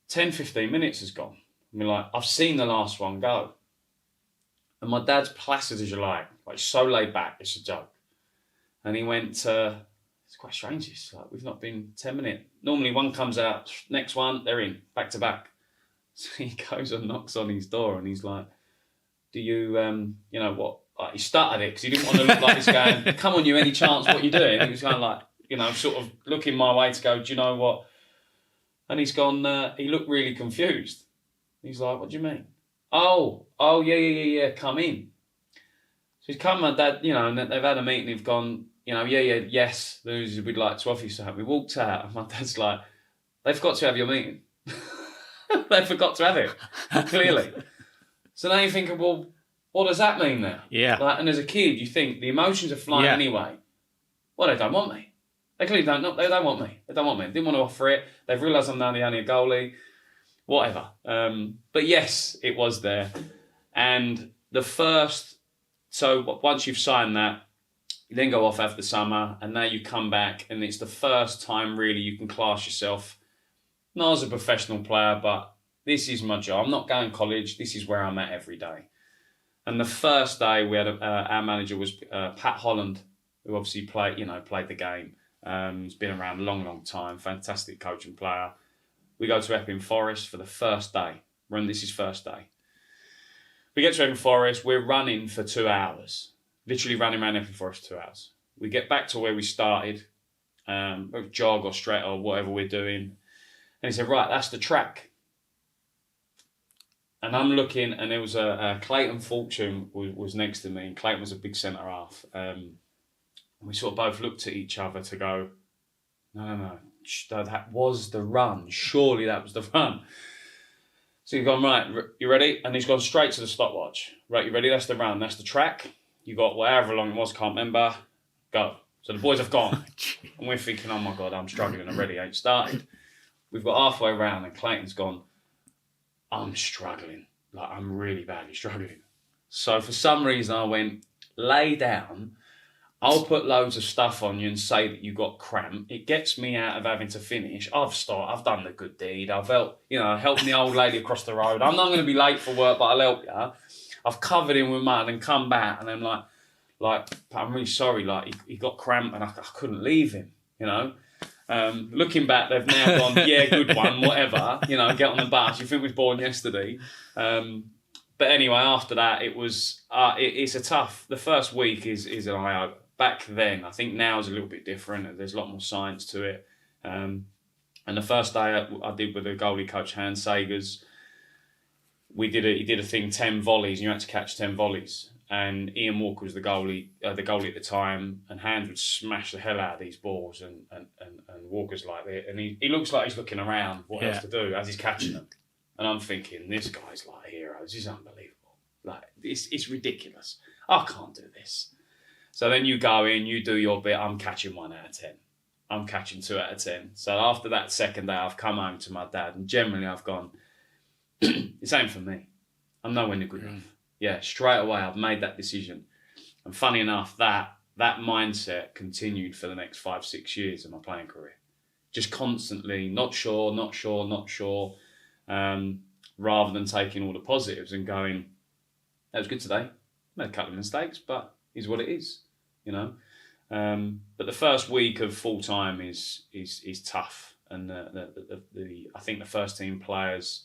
10, 15 minutes has gone. I mean, like, I've seen the last one go. And my dad's placid as you like so laid back, it's a joke. And he went, it's quite strange. It's like, we've not been 10 minutes. Normally one comes out, next one, they're in, back to back. So he goes and knocks on his door and he's like, do you, you know what? Like, he stuttered it because he didn't want to look like he's going, come on, you, any chance, what you doing? He was kind of like, you know, sort of looking my way to go, do you know what? And he's gone, he looked really confused. He's like, what do you mean? Oh, yeah, come in. So he's come, my dad, you know, and they've had a meeting, they've gone, you know, yes, we'd like to offer you something. We walked out and my dad's like, they forgot to have your meeting. They forgot to have it, clearly. So now you're thinking, well, what does that mean now? Yeah. Like, and as a kid, you think the emotions are flying anyway. Well, they don't want me. They clearly don't. They don't want me. They don't want me. They didn't want to offer it. They've realised I'm now the only goalie. Whatever. But yes, it was there. And the first... So once you've signed that, you then go off after the summer, and now you come back, and it's the first time really you can class yourself not as a professional player, but this is my job. I'm not going to college. This is where I'm at every day. And the first day we had our manager was Pat Holland, who obviously played the game. He's been around a long, long time. Fantastic coach and player. We go to Epping Forest for the first day. This is first day. We get to Epping Forest. We're running for 2 hours. Literally running around Epping Forest 2 hours. We get back to where we started. Jog or straight or whatever we're doing. And he said, right, that's the track. And I'm looking, and there was a Clayton Fortune was next to me, and Clayton was a big centre half. And we sort of both looked at each other to go, no, that was the run. Surely that was the run. So he's gone, right, you ready? And he's gone straight to the stopwatch. Right, you ready? That's the run. That's the track. You got whatever long it was, can't remember. Go. So the boys have gone. And we're thinking, oh my God, I'm struggling already. Ain't started. We've got halfway round, and Clayton's gone, I'm struggling. Like, I'm really badly struggling. So for some reason I went, lay down. I'll put loads of stuff on you and say that you got cramp. It gets me out of having to finish. I've done the good deed. I've helped the old lady across the road. I'm not going to be late for work, but I'll help you. I've covered him with mud and come back, and I'm like, I'm really sorry. Like, he got cramp and I couldn't leave him, you know. Looking back, they've now gone, yeah, good one, whatever. You know, get on the bus. You think we was born yesterday. But anyway, after that, it was, it's a tough, the first week is an eye-opener. Back then, I think now is a little bit different. There's a lot more science to it. And the first day I did with the goalie coach, Hans Sagers, he did a thing, 10 volleys, and you had to catch 10 volleys. And Ian Walker was the goalie at the time, and Hans would smash the hell out of these balls, and Walker's like that. And he looks like he's looking around what else to do as he's catching them. And I'm thinking, this guy's like a hero. This is unbelievable. Like, it's ridiculous. I can't do this. So then you go in, you do your bit. I'm catching 1 out of 10. I'm catching 2 out of 10. So after that second day, I've come home to my dad, and generally I've gone, it's ain't for me. I'm nowhere near good enough. Yeah, straight away I've made that decision. And funny enough, that mindset continued for the next 5-6 years of my playing career. Just constantly not sure, rather than taking all the positives and going, that was good today. Made a couple of mistakes, but is what it is, you know. But the first week of full time is tough, and I think the first team players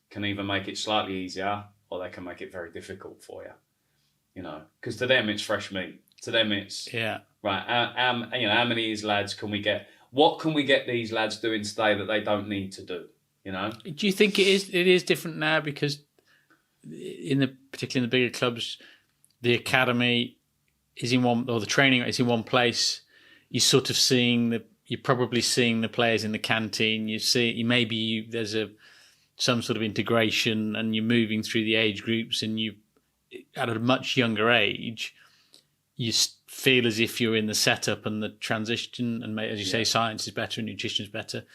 can either make it slightly easier or they can make it very difficult for you, you know, because to them it's fresh meat. To them it's right. How many of these lads can we get? What can we get these lads doing today that they don't need to do? You know. Do you think it is different now because particularly in the bigger clubs, the academy is in one, or the training is in one place. You're sort of you're probably seeing the players in the canteen. There's some sort of integration, and you're moving through the age groups, and you, at a much younger age, you feel as if you're in the setup and the transition, and as you say, science is better and nutrition is better.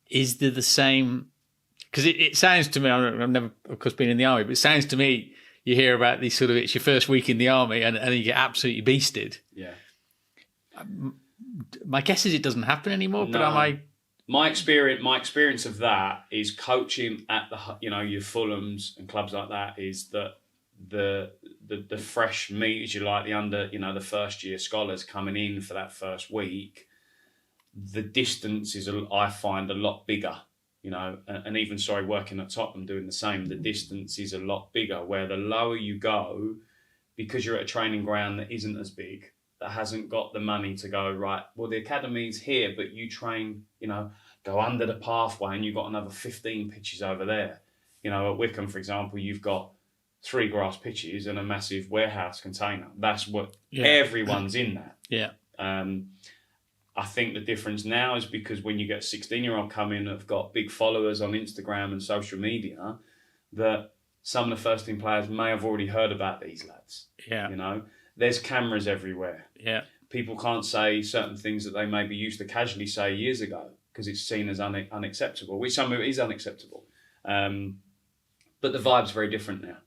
Is there the same because it sounds to me, I've never, of course, been in the army, but it sounds to me you hear about these sort of, it's your first week in the army and you get absolutely beasted. Yeah. My guess is it doesn't happen anymore, but No. am I... My experience of that is coaching at your Fulhams and clubs like that, is that the fresh meat, as you like, the first year scholars coming in for that first week, the distance is, I find, a lot bigger, and even, working at Tottenham doing the same, the distance is a lot bigger, where the lower you go, because you're at a training ground that isn't as big, that hasn't got the money to go, right, well, the academy's here, but you train, go under the pathway and you've got another 15 pitches over there. At Wickham, for example, you've got 3 grass pitches and a massive warehouse container. That's what everyone's in that. Yeah. I think the difference now is because when you get a 16-year-old come in that have got big followers on Instagram and social media, that some of the first team players may have already heard about these lads. Yeah. There's cameras everywhere. Yeah. People can't say certain things that they maybe used to casually say years ago because it's seen as unacceptable, which some of it is unacceptable. But the vibe's very different now.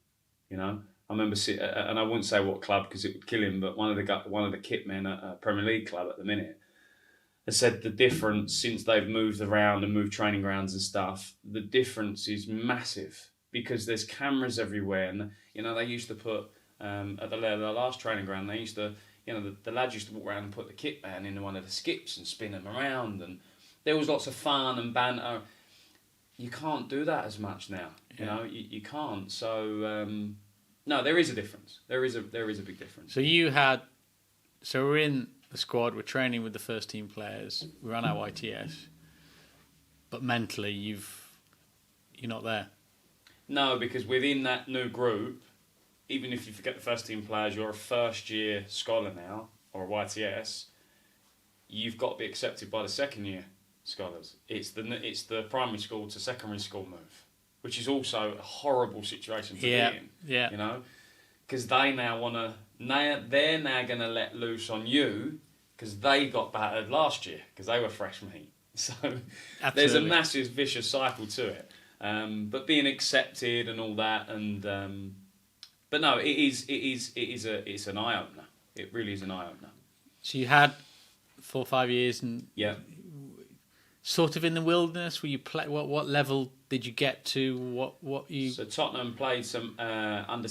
I remember, and I wouldn't say what club because it would kill him, but one of the kit men at a Premier League club at the minute has said the difference since they've moved around and moved training grounds and stuff, the difference is massive because there's cameras everywhere. And, they used to put, at the last training ground, they used to, the lads used to walk around and put the kit man in one of the skips and spin them around. And there was lots of fun and banter. You can't do that as much now. You can't. So, no, there is a difference. There is a big difference. So we're in the squad, we're training with the first team players, we're on our YTS, but mentally you're not there. No, because within that new group, even if you forget the first team players, you're a first year scholar now, or a YTS, you've got to be accepted by the second year scholars. It's the primary school to secondary school move, which is also a horrible situation to be in. Yeah. Because they now they're now going to let loose on you because they got battered last year because they were fresh meat. So there's a massive vicious cycle to it. But being accepted and all that, and but no, it's an eye opener. It really is an eye opener. So you had 4 or 5 years, and sort of in the wilderness. Were you play? What level did you get to? What you? So Tottenham played some under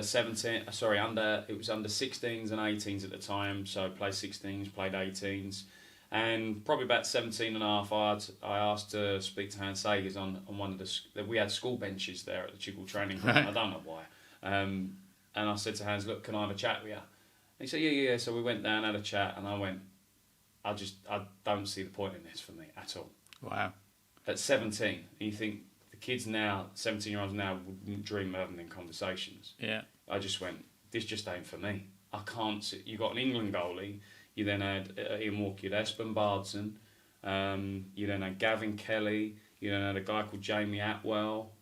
17. Sorry, it was under 16s and 18s at the time. So played 16s, played 18s, and probably about 17 and a half. I asked to speak to Hans Sagers on one of we had school benches there at the Chigwell training ground. Right. I don't know why. And I said to Hans, look, can I have a chat with you? And he said, yeah. So we went down, had a chat, and I went, I don't see the point in this for me at all. Wow. At 17, you think the kids now, 17-year-olds now, wouldn't dream of having them conversations. Yeah. I just went, this just ain't for me. I can't sit. You got an England goalie. You then had Ian Walker, you had Espen Bardson. You then had Gavin Kelly. You then had a guy called Jamie Atwell.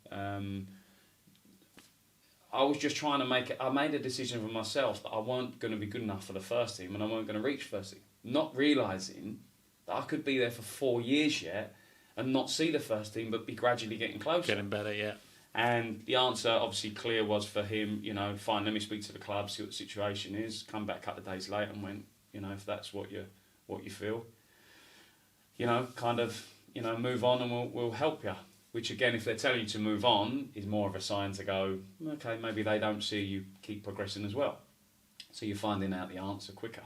I was just trying to make it. I made a decision for myself that I weren't going to be good enough for the first team and I weren't going to reach first team. Not realising that I could be there for 4 years yet and not see the first team, but be gradually getting closer. Getting better, yeah. And the answer, obviously clear, was for him, fine, let me speak to the club, see what the situation is. Come back a couple of days later and went, if that's what you feel, move on and we'll help you. Which again, if they're telling you to move on, is more of a sign to go, okay, maybe they don't see you keep progressing as well. So you're finding out the answer quicker.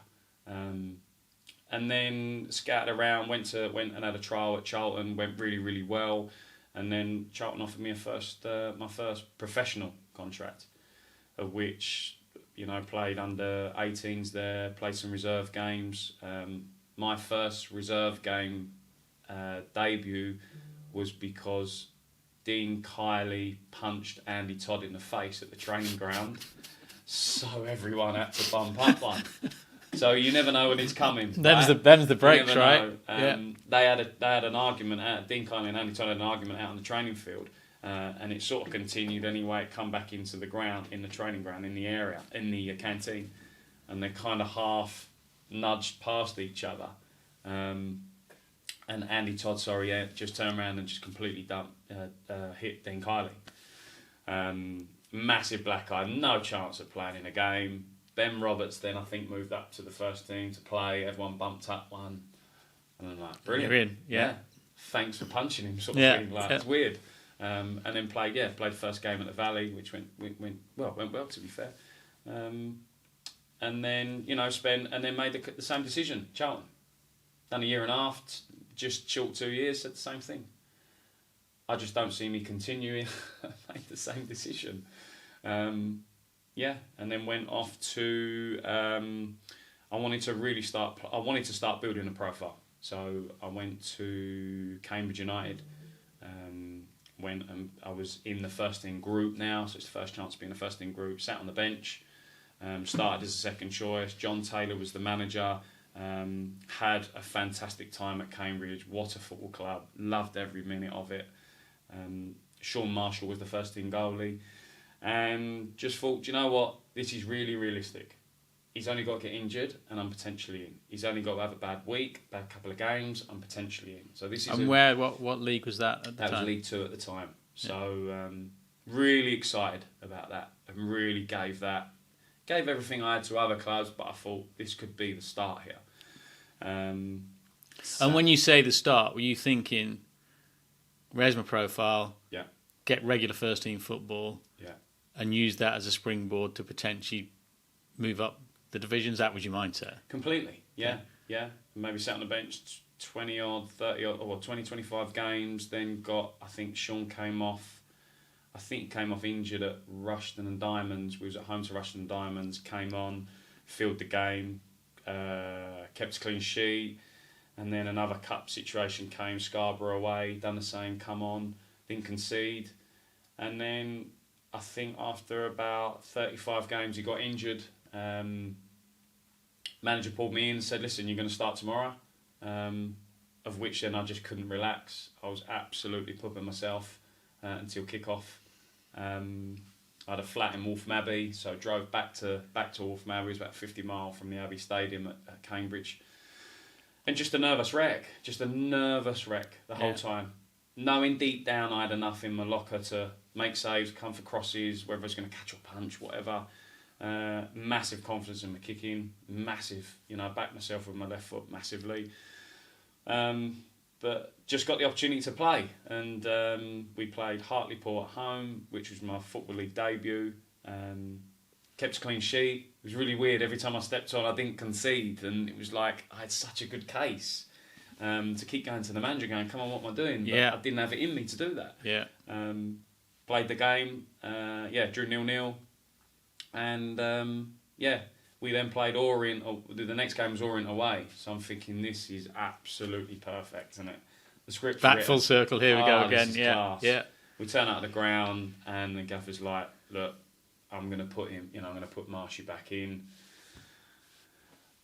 And then scattered around, went and had a trial at Charlton, went really, really well. And then Charlton offered me my first professional contract, of which, played under 18s there, played some reserve games. My first reserve game debut was because Dean Kiley punched Andy Todd in the face at the training ground, so everyone had to bump up one. So you never know when it's coming. Them's the breaks, right? They had an argument. Dean Kiley and Andy Todd had an argument out on the training field, and it sort of continued anyway. It come back into the ground, in the training ground, in the area, in the canteen, and they kind of half nudged past each other. and Andy Todd, just turned around and just completely hit Dean Kiley. Massive black eye, no chance of playing in a game. Ben Roberts then I think moved up to the first team to play. Everyone bumped up one, and I'm like, brilliant, You're in, yeah. Thanks for punching him, sort of feeling like it's weird. And then played the first game at the Valley, which went well to be fair. And then made the same decision, Charlton. Done a year and a half, just short 2 years, said the same thing. I just don't see me continuing. Made the same decision. And then went off to. I wanted to start building a profile. So I went to Cambridge United. Went and I was in the first team group now, so it's the first chance to be in the first team group. Sat on the bench. Started as a second choice. John Taylor was the manager. Had a fantastic time at Cambridge. What a football club. Loved every minute of it. Sean Marshall was the first team goalie. And just thought, do you know what? This is really realistic. He's only got to get injured and I'm potentially in. He's only got to have a bad week, bad couple of games, I'm potentially in. So this is. And what league was that at the time? That was League 2 at the time. So really excited about that and really gave everything I had to other clubs, but I thought this could be the start here. And when you say the start, were you thinking, raise my profile, get regular first team football, and use that as a springboard to potentially move up the divisions? That was your mindset? Completely, yeah. Maybe sat on the bench 20 odd, 30 odd, or 20, 25 games, then I think Sean came off. I think he came off injured at Rushden and Diamonds. We was at home to Rushden and Diamonds, came on, filled the game, kept a clean sheet, and then another cup situation came, Scarborough away, done the same, come on, didn't concede. And then I think after about 35 games he got injured. Manager pulled me in and said, listen, you're going to start tomorrow. Of which then I just couldn't relax. I was absolutely pumping myself until kick-off. I had a flat in Waltham Abbey, so I drove back to Waltham Abbey. It was about 50 miles from the Abbey Stadium at Cambridge. And just a nervous wreck the whole time. Knowing deep down I had enough in my locker to make saves, come for crosses, whether I was going to catch or punch, whatever. Massive confidence in my kicking, massive, backed myself with my left foot massively. But just got the opportunity to play, and we played Hartlepool at home, which was my Football League debut. Kept a clean sheet. It was really weird. Every time I stepped on, I didn't concede, and it was like I had such a good case to keep going to the manager, going, "Come on, what am I doing?" But I didn't have it in me to do that. Played the game. Drew 0-0, and we then played Orient. The next game was Orient away. So I'm thinking this is absolutely perfect, isn't it? The script back full circle. Here we go again. Yeah. We turn out of the ground, and the gaffer's like, "Look, I'm going to put him. I'm going to put Marshy back in."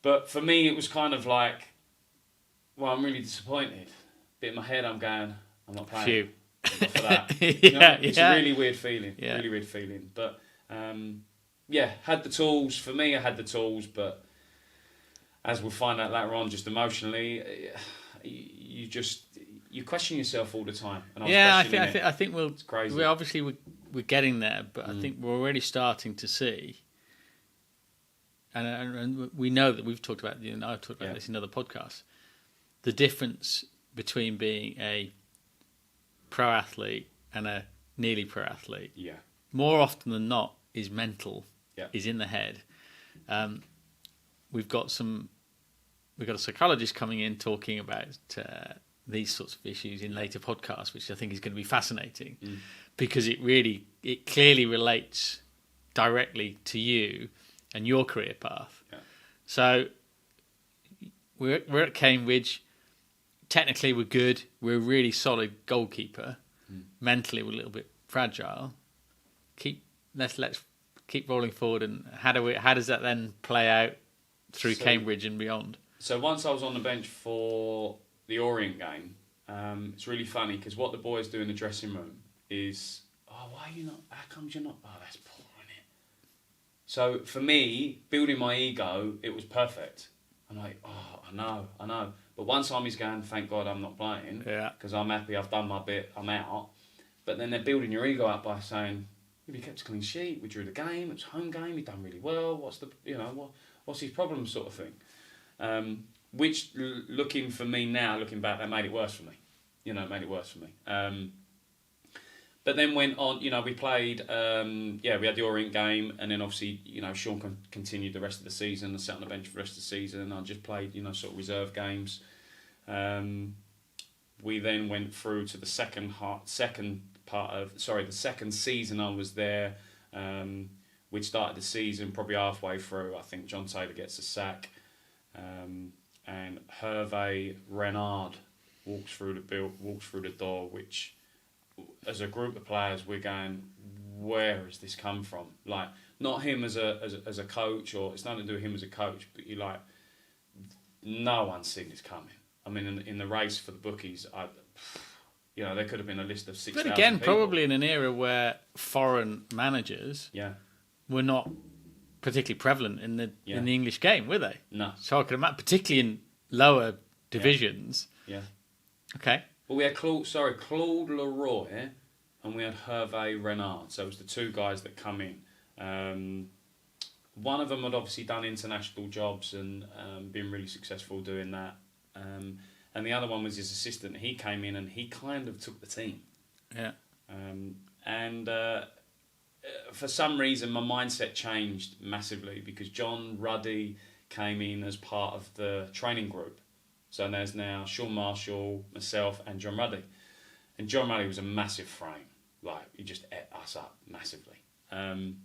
But for me, it was kind of like, well, I'm really disappointed. Bit in my head, I'm going, I'm not playing. Phew. Not for that. It's a really weird feeling. Really weird feeling. But had the tools. For me, I had the tools, but as we'll find out later on, just emotionally, you question yourself all the time. And I think it's crazy. We're getting there, but I think we're already starting to see, and we know that we've talked about. I've talked about this in other podcasts. The difference between being a pro athlete and a nearly pro athlete, more often than not, is mental. Is in the head. We've got a psychologist coming in talking about these sorts of issues in later podcasts, which I think is going to be fascinating because it clearly relates directly to you and your career path. So we're at Cambridge. Technically, we're good. We're a really solid goalkeeper. Mentally, we're a little bit fragile. Let's keep rolling forward. And how does that then play out through Cambridge and beyond? So once I was on the bench for the Orient game, it's really funny because what the boys do in the dressing room is, why are you not? How comes you're not? Oh, that's poor, isn't it? So for me, building my ego, it was perfect. I'm like, oh, I know. But one time he's going, thank God I'm not playing, because I'm happy, I've done my bit, I'm out. But then they're building your ego up by saying, you kept a clean sheet, we drew the game, it was a home game, he done really well, what's his problem, sort of thing. Which, looking back, that made it worse for me. It made it worse for me. But then went on, we played, we had the Orient game, and then obviously, Sean continued the rest of the season and sat on the bench for the rest of the season, and I just played, sort of reserve games. We then went through to the second season I was there. We'd started the season probably halfway through. I think John Taylor gets a sack, and Hervé Renard walks through the door, which, as a group of players, we're going, where has this come from? Like, not him as a coach, or it's nothing to do with him as a coach, but you're like, no one's seen this coming. I mean, in the race for the bookies, there could have been a list of 6,000 But again, people. probably in an era where foreign managers were not particularly prevalent in the English game, were they? No. So I could imagine, particularly in lower divisions. Yeah. Okay. Well, we had Claude Leroy, and we had Hervé Renard. So it was the two guys that come in. One of them had obviously done international jobs and been really successful doing that. And the other one was his assistant. He came in and he kind of took the team. Yeah. And for some reason, my mindset changed massively because John Ruddy came in as part of the training group. So there's now Sean Marshall, myself, and John Ruddy. And John Ruddy was a massive frame. Like, he just ate us up massively. And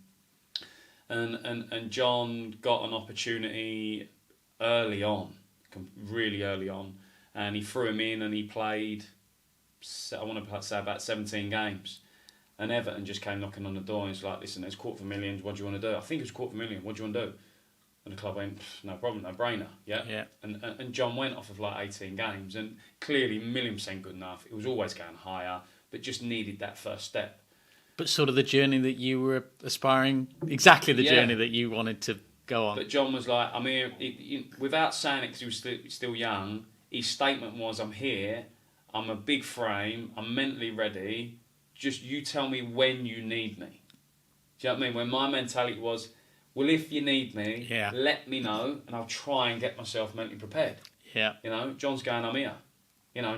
John got an opportunity early on, really early on, and he threw him in and he played, I want to say about 17 games. And Everton just came knocking on the door and he's like, listen, there's $250,000, what do you want to do? I think it was $250,000, what do you want to do? And the club went, no problem, no brainer, yeah. And John went off of like 18 games, and clearly 1,000,000% good enough. It was always going higher, but just needed that first step. But sort of the journey that you were aspiring, exactly the journey that you wanted to go on. But John was like, I'm here, without saying it because he was still young, his statement was, I'm here, I'm a big frame, I'm mentally ready, just you tell me when you need me. Do you know what I mean? When my mentality was, well, if you need me, let me know, and I'll try and get myself mentally prepared. Yeah. John's going, I'm here.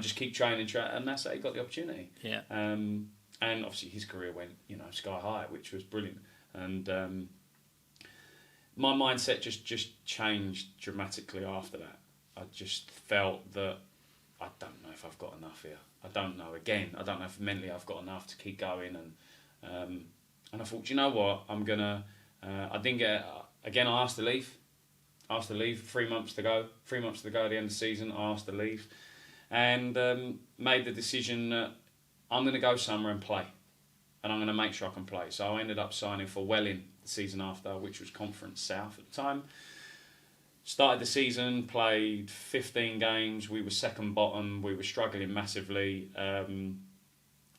Just keep training, and that's how he got the opportunity. Yeah. And obviously his career went, sky high, which was brilliant. And my mindset just changed dramatically after that. I just felt that I don't know if I've got enough here. I don't know. Again, I don't know if mentally I've got enough to keep going. And I thought, you know what, I'm gonna. I didn't get. Again, I asked to leave. 3 months to go. 3 months to go at the end of the season. I asked to leave, and made the decision that I'm going to go somewhere and play, and I'm going to make sure I can play. So I ended up signing for Welling the season after, which was Conference South at the time. Started the season, played 15 games. We were second bottom. We were struggling massively.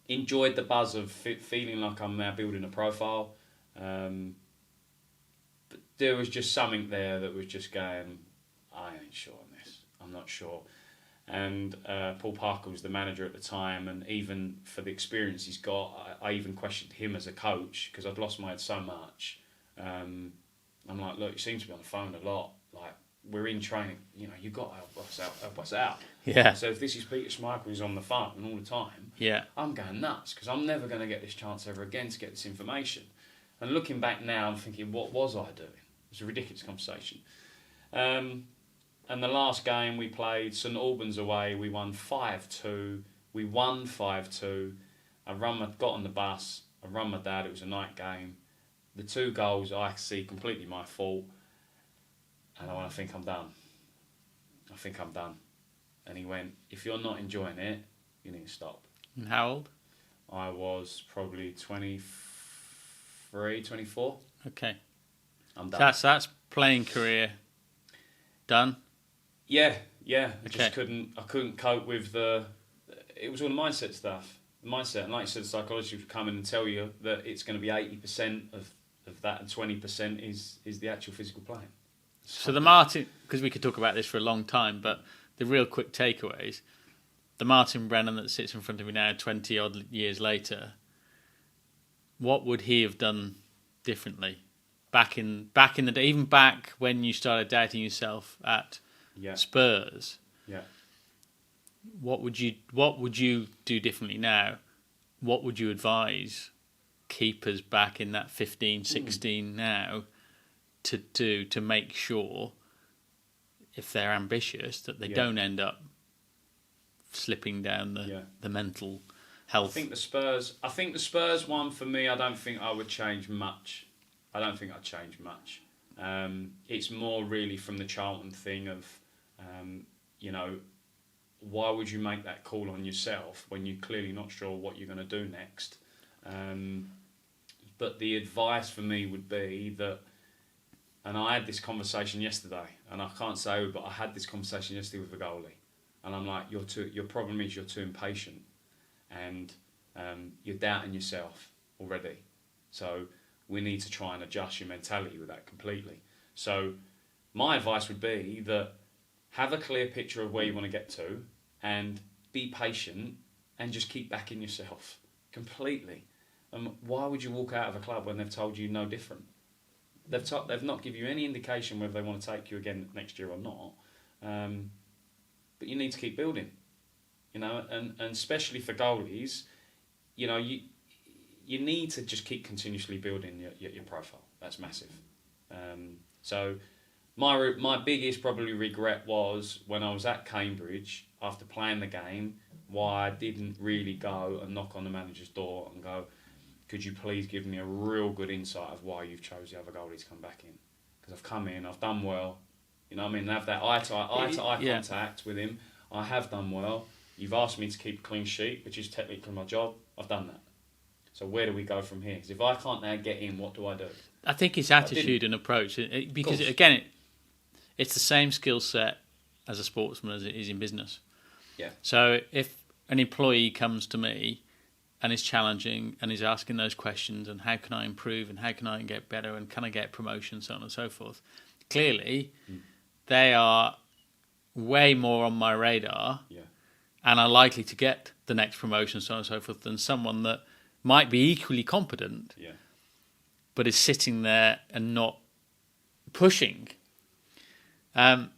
Enjoyed the buzz of feeling like I'm now building a profile. But there was just something there that was just going, I ain't sure on this. I'm not sure. And Paul Parker was the manager at the time, and even for the experience he's got, I even questioned him as a coach because I'd lost my head so much. I'm like, look, you seem to be on the phone a lot. Like, we're in training, you've got to help us out. Yeah. So if this is Peter Schmeichel who's on the phone all the time, I'm going nuts because I'm never going to get this chance ever again to get this information. And looking back now, I'm thinking, what was I doing? It was a ridiculous conversation. And the last game we played, St Albans away, we won 5-2. We won 5-2. Got on the bus, I run my dad, it was a night game. The 2 goals I see completely my fault. And I think I'm done. And he went, if you're not enjoying it, you need to stop. And how old? I was probably 23, 24. Okay. I'm done. So that's playing career done? Yeah. I just couldn't cope with it was all the mindset stuff. The mindset, and like you said, the psychology would come in and tell you that it's going to be 80% of that, and 20% is the actual physical playing. So the Martin, because we could talk about this for a long time, but the real quick takeaways, the Martin Brennan that sits in front of me now, 20 odd years later, what would he have done differently back in the day, even back when you started doubting yourself at Spurs? Yeah. What would you do differently now? What would you advise keepers back in that 15, 16 now to do to make sure, if they're ambitious, that they don't end up slipping down the mental health? I think the Spurs one for me, I don't think I would change much. I don't think I'd change much. It's more really from the Charlton thing of, why would you make that call on yourself when you're clearly not sure what you're going to do next? But the advice for me would be that, and I had this conversation yesterday, and I can't say, but I had this conversation yesterday with the goalie, and I'm like, your problem is you're too impatient, and you're doubting yourself already. So we need to try and adjust your mentality with that completely. So my advice would be that have a clear picture of where you want to get to, and be patient, and just keep backing yourself completely. Why would you walk out of a club when they've told you no different? They've not given you any indication whether they want to take you again next year or not. But you need to keep building, and especially for goalies, you need to just keep continuously building your profile. That's massive. So my biggest probably regret was when I was at Cambridge after playing the game, why I didn't really go and knock on the manager's door and go, could you please give me a real good insight of why you've chose the other goalie to come back in? Because I've come in, I've done well, and have that eye-to-eye contact with him. I have done well. You've asked me to keep a clean sheet, which is technically my job. I've done that. So where do we go from here? Because if I can't now get in, what do I do? I think it's attitude and approach. Because, again, it's the same skill set as a sportsman as it is in business. Yeah. So if an employee comes to me and is challenging and is asking those questions and how can I improve and how can I get better and can I get promotion, so on and so forth, clearly they are way more on my radar and are likely to get the next promotion, so on and so forth, than someone that might be equally competent but is sitting there and not pushing. And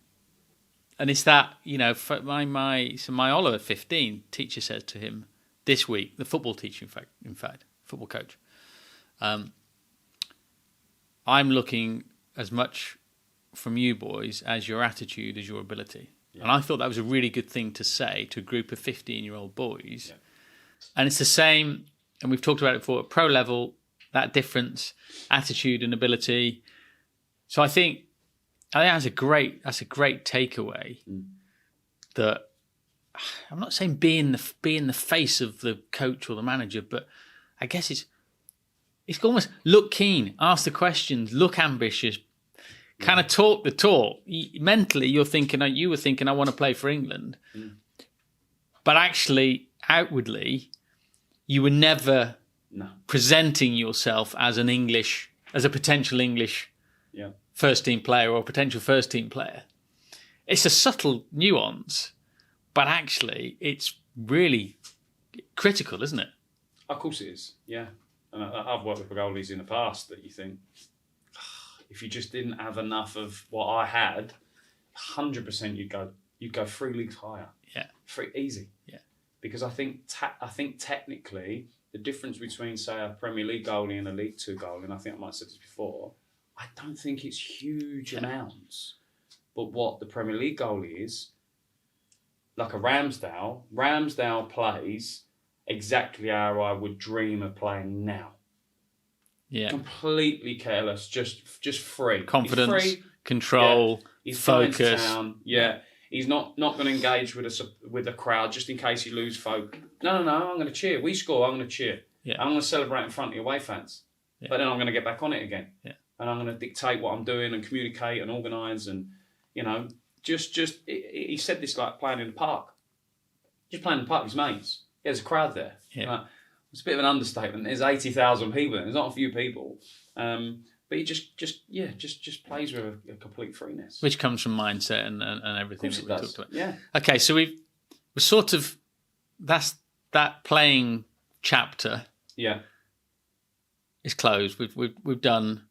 it's that, for my Oliver 15 teacher says to him this week, the football teacher, in fact, football coach, I'm looking as much from you boys as your attitude as your ability. And I thought that was a really good thing to say to a group of 15-year-old boys. And it's the same, and we've talked about it before, at pro level, that difference, attitude and ability. So I think that's a great takeaway. That I'm not saying be in the face of the coach or the manager, but I guess it's almost look keen, ask the questions, look ambitious, kind of talk the talk. Mentally, you were thinking, I want to play for England, but actually, outwardly, you were never presenting yourself as a potential English first team player or potential first team player. It's a subtle nuance, but actually it's really critical, isn't it? Of course it is, yeah. And I've worked with goalies in the past that you think, if you just didn't have enough of what I had, 100% you'd go 3 leagues higher. Yeah. Easy. Yeah. Because I think technically the difference between, say, a Premier League goalie and a League Two goalie, and I think I might have said this before, I don't think it's huge amounts. But what the Premier League goalie is, like a Ramsdale plays exactly how I would dream of playing now. Yeah. Completely careless, just free. Confidence, he's free. Control, He's focus. Going to town. Yeah. He's not going to engage with a crowd just in case you lose folk. No, I'm going to cheer. We score, I'm going to cheer. Yeah. I'm going to celebrate in front of your away fans. Yeah. But then I'm going to get back on it again. Yeah. And I'm going to dictate what I'm doing and communicate and organise and, he said this like playing in the park. Just playing in the park with his mates. There's a crowd there. Yeah. It's a bit of an understatement. There's 80,000 people. There's not a few people. But but he just plays with a complete freeness. Which comes from mindset and everything Of course that it we does. talked about. Yeah. Okay, so we're sort of that playing chapter Yeah. is closed. We've done.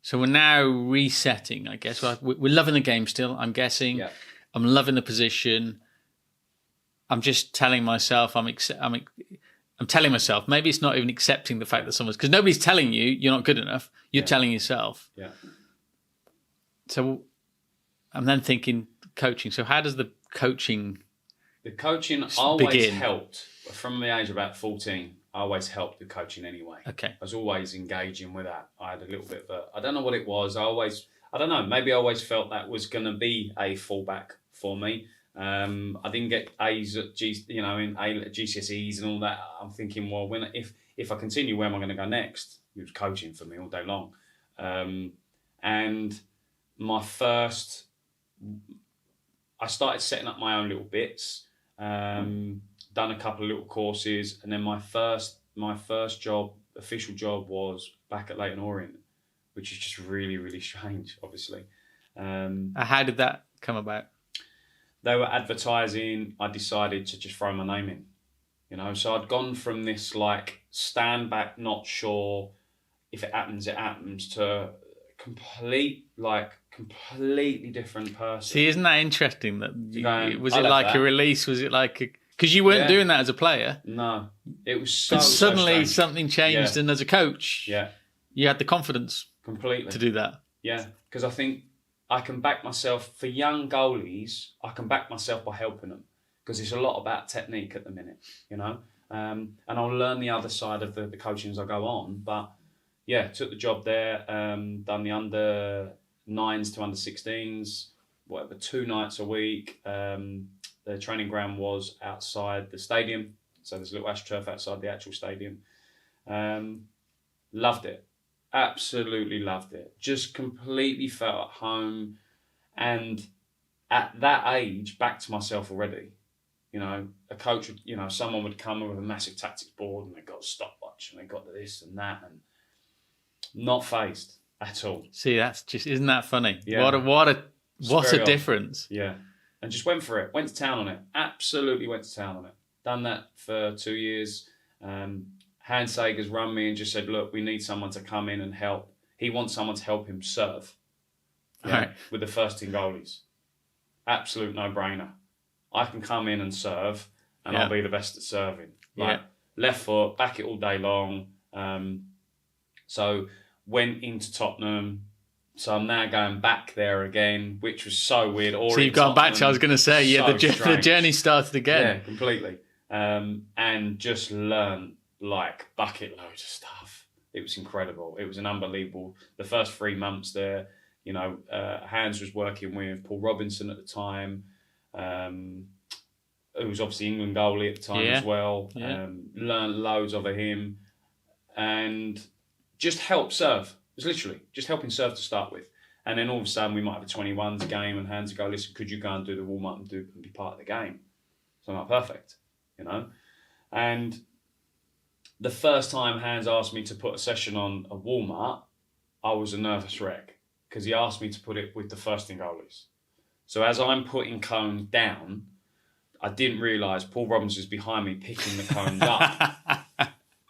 So we're now resetting, I guess. We're loving the game still, I'm guessing. Yeah. I'm loving the position. I'm just telling myself, I'm telling myself, maybe it's not even accepting the fact that someone's, because nobody's telling you you're not good enough. You're telling yourself. Yeah. So I'm then thinking coaching. So how does the coaching always begin? helped. From the age of about 14, I always helped with coaching anyway. Okay. I was always engaging with that. I had a little bit of I don't know what it was. I don't know, maybe I always felt that was going to be a fallback for me. I didn't get A's at GCSEs and all that. I'm thinking, well, if I continue, where am I going to go next? It was coaching for me all day long. And I started setting up my own little bits, done a couple of little courses, and then my first official job was back at Leyton Orient, which is just really, really strange, obviously. How did that come about? They were advertising. I decided to just throw my name in, So I'd gone from this stand back, not sure if it happens, to completely different person. See, isn't that interesting? Was it I love like that. a release? Was it like because you weren't doing that as a player? No, it was But suddenly so strange. something changed, and as a coach, you had the confidence completely to do that. Yeah, because I think I can back myself for young goalies. I can back myself by helping them because it's a lot about technique at the minute, and I'll learn the other side of the coaching as I go on. But yeah, took the job there, done the under 9s to under 16s, whatever, 2 nights a week. The training ground was outside the stadium, so there's a little AstroTurf outside the actual stadium. Loved it. Absolutely loved it. Just completely felt at home. And at that age, backed myself already. A coach would, someone would come with a massive tactics board and they got a stopwatch and they got this and that, and not phased at all. See, isn't that funny? Yeah. What a odd. difference. Yeah. And just went for it. Went to town on it. Absolutely went to town on it. Done that for 2 years. Hans Sager's run me and just said, look, we need someone to come in and help. He wants someone to help him serve Right. with the first team goalies. Absolute no-brainer. I can come in and serve, and I'll be the best at serving. Left foot, back it all day long. So went into Tottenham. So I'm now going back there again, which was so weird. So you've gone back to, I was going to say, the journey started again. Yeah, completely. And just learned bucket loads of stuff. It was incredible. It was an unbelievable. The first 3 months there, Hans was working with Paul Robinson at the time, who was obviously England goalie at the time as well. Yeah. Learned loads of him, and just helped serve. It was literally just helping serve to start with. And then all of a sudden we might have a 21s game and Hans would go, listen, could you go and do the warm-up and be part of the game? So I'm like, perfect, And the first time Hans asked me to put a session on a warm-up, I was a nervous wreck because he asked me to put it with the first team goalies. So as I'm putting cones down, I didn't realise Paul Robinson's behind me picking the cones up.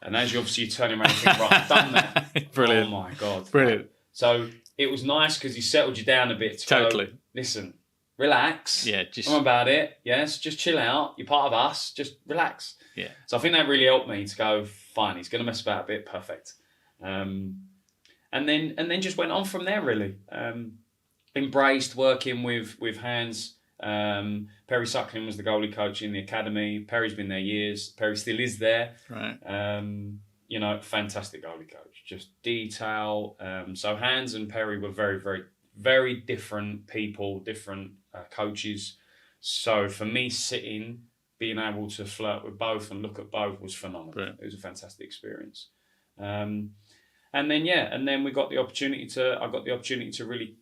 And as you're turning around and think, right, I've done that. Brilliant. Oh my God. Brilliant. So it was nice because he settled you down a bit. To Totally. Go, listen, relax. Yeah, just... Don't worry about it. Yes, just chill out. You're part of us. Just relax. Yeah. So I think that really helped me to go, fine, he's going to mess about a bit. Perfect. And then just went on from there, really. Embraced working with Hans. Perry Suckling was the goalie coach in the academy. Perry's been there years. Perry still is there. Right. Fantastic goalie coach. Just detail. So Hans and Perry were very, very, very different people, different coaches. So for me, being able to flirt with both and look at both was phenomenal. Brilliant. It was a fantastic experience. And then we got the opportunity to. I got the opportunity to really.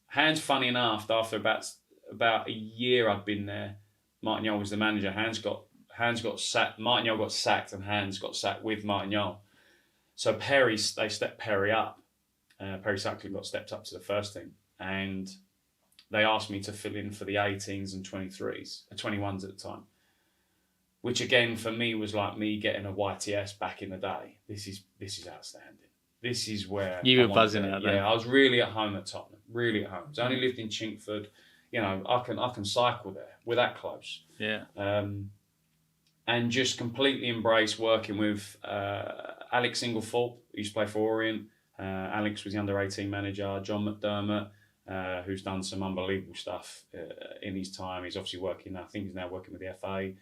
Hans, funny enough, after about a year I'd been there, Martin Yole was the manager. Hans got sacked. Martin Yole got sacked, and Hans got sacked with Martin Yole. So they stepped Perry up. Perry Suckling got stepped up to the first team, and they asked me to fill in for the 18s and 21s at the time. Which again for me was like me getting a YTS back in the day. This is outstanding. This is where you were buzzing out there. Yeah, I was really at home at Tottenham. Really at home. I only lived in Chinkford. You know, I can cycle there. We're that close. Yeah. And just completely embrace working with Alex Inglethorpe, who used to play for Orient. Alex was the under-18 manager. John McDermott, who's done some unbelievable stuff in his time. He's obviously working. I think he's now working with the FA.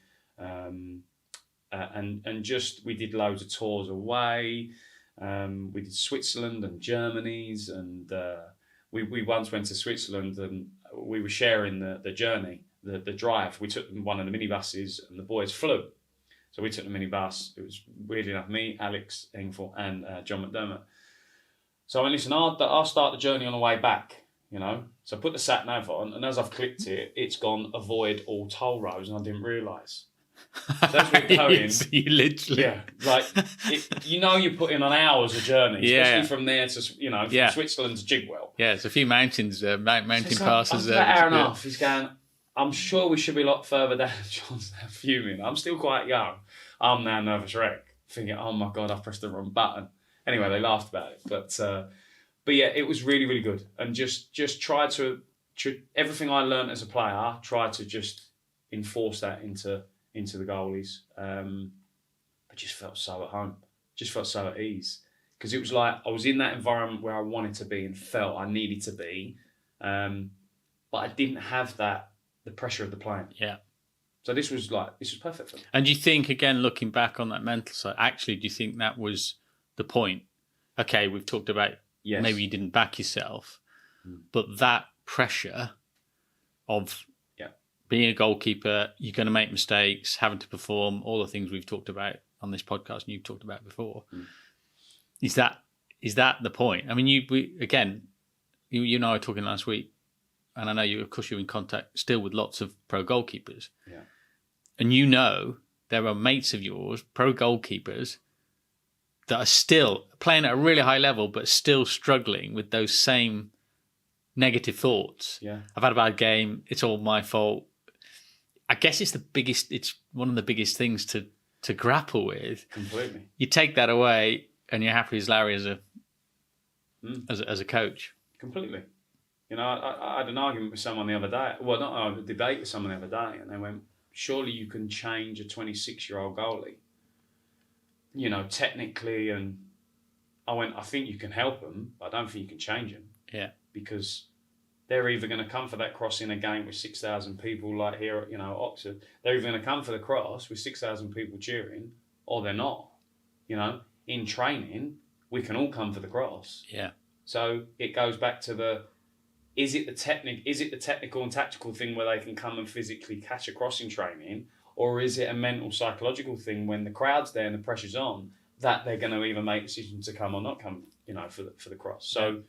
And just we did loads of tours away. We did Switzerland and Germany's, and we once went to Switzerland and we were sharing the journey, the drive. We took one of the minibuses and the boys flew. So we took the minibus. It was weirdly enough me, Alex Engford, and John McDermott. So I went, listen, I'll start the journey on the way back, you know. So I put the sat nav on, and as I've clicked it, it's gone avoid all toll roads, and I didn't realise. So as we're going, you literally, yeah, like you're putting on hours of journey, especially from there to from Switzerland to Jigwell. Yeah, it's a few mountains, mountain so passes there. Hour and a half. He's going. I'm sure we should be a lot further down. John's now fuming. I'm still quite young. I'm now nervous wreck, thinking, oh my god, I've pressed the wrong button. Anyway, they laughed about it, but yeah, it was really, really good, and just try to everything I learned as a player, try to just enforce that into the goalies. I just felt so at home, just felt so at ease, because it was like I was in that environment where I wanted to be and felt I needed to be, but I didn't have the pressure of the playing. Yeah. So this was perfect for me. And do you think, again, looking back on that mental side, actually, do you think that was the point? Okay, we've talked about maybe you didn't back yourself, but that pressure of being a goalkeeper, you're going to make mistakes, having to perform, all the things we've talked about on this podcast and you've talked about before. Is that the point? I mean, you and I were talking last week, and I know you, of course, you're in contact still with lots of pro goalkeepers. Yeah. And you know there are mates of yours, pro goalkeepers, that are still playing at a really high level, but still struggling with those same negative thoughts. Yeah. I've had a bad game. It's all my fault. I guess it's one of the biggest things to grapple with. Completely. You take that away and you're happy as Larry as a coach. Completely. You know, I had an argument with someone the other day. Well, not a debate with someone the other day, and they went, surely you can change a 26-year-old goalie, you know, technically. And I went, I think you can help them, but I don't think you can change them. Yeah. Because they're either going to come for that cross in a game with 6,000 people like here at, Oxford. They're either going to come for the cross with 6,000 people cheering, or they're not. You know, in training, we can all come for the cross. Yeah. So it goes back to is it the technical and tactical thing where they can come and physically catch a cross in training, or is it a mental, psychological thing when the crowd's there and the pressure's on that they're going to either make decisions to come or not come, for the cross. So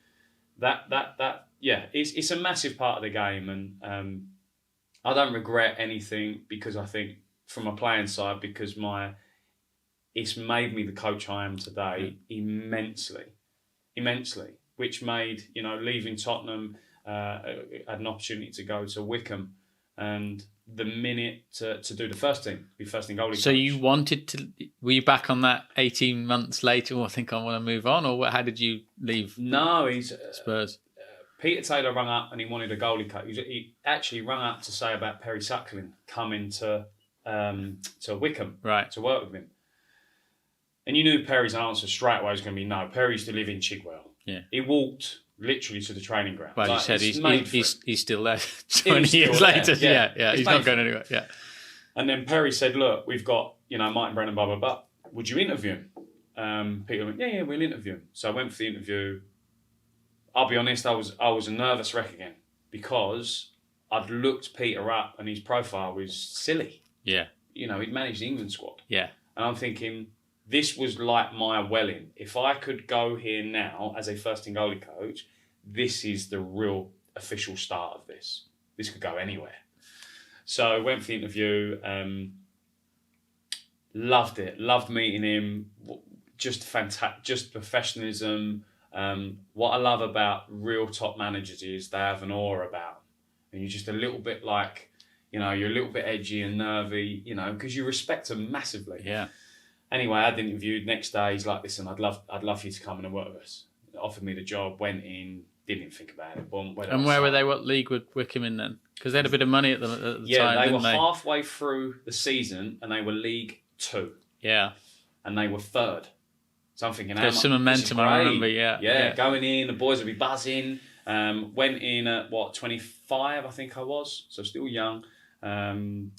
it's a massive part of the game, and I don't regret anything, because I think from a playing side, because it's made me the coach I am today immensely, which made, leaving Tottenham, I had an opportunity to go to Wickham, and the minute to do the first team, be first team goalie. So you wanted to? Were you back on that 18 months later? Oh, I think I want to move on, or how did you leave? No, he's Spurs. Peter Taylor rang up and he wanted a goalie coach. He actually rang up to say about Perry Suckling coming to Wickham, right, to work with him. And you knew Perry's answer straight away was going to be no. Perry used to live in Chigwell. Yeah, he walked literally to the training ground. Well, you said he's still there 20 years later. Yeah. He's not going anywhere. Yeah. And then Perry said, look, we've got, Martin Brennan, blah, blah, blah. Would you interview him? Peter went, yeah, we'll interview him. So I went for the interview. I'll be honest, I was a nervous wreck again, because I'd looked Peter up and his profile was silly. Yeah. He'd managed the England squad. Yeah. And I'm thinking, this was like my Welling. If I could go here now as a first-team goalie coach, this is the real official start of this. This could go anywhere. So I went for the interview. Loved it. Loved meeting him. just fantastic, just professionalism. What I love about real top managers is they have an aura about them. And you're just a little bit like, you're a little bit edgy and nervy, because you respect them massively. Yeah. Anyway, I had the interview. Next day, he's like, listen, I'd love for you to come in and work with us. Offered me the job, went in, didn't even think about it. Boom, and where were they? What league would Wickham in then? Because they had a bit of money at the time, they were didn't they? halfway through the season and they were League 2. Yeah. And they were 3rd. So I'm thinking, there's some momentum, I remember, yeah. Going in, the boys would be buzzing. Went in at, 25, I think I was, so still young.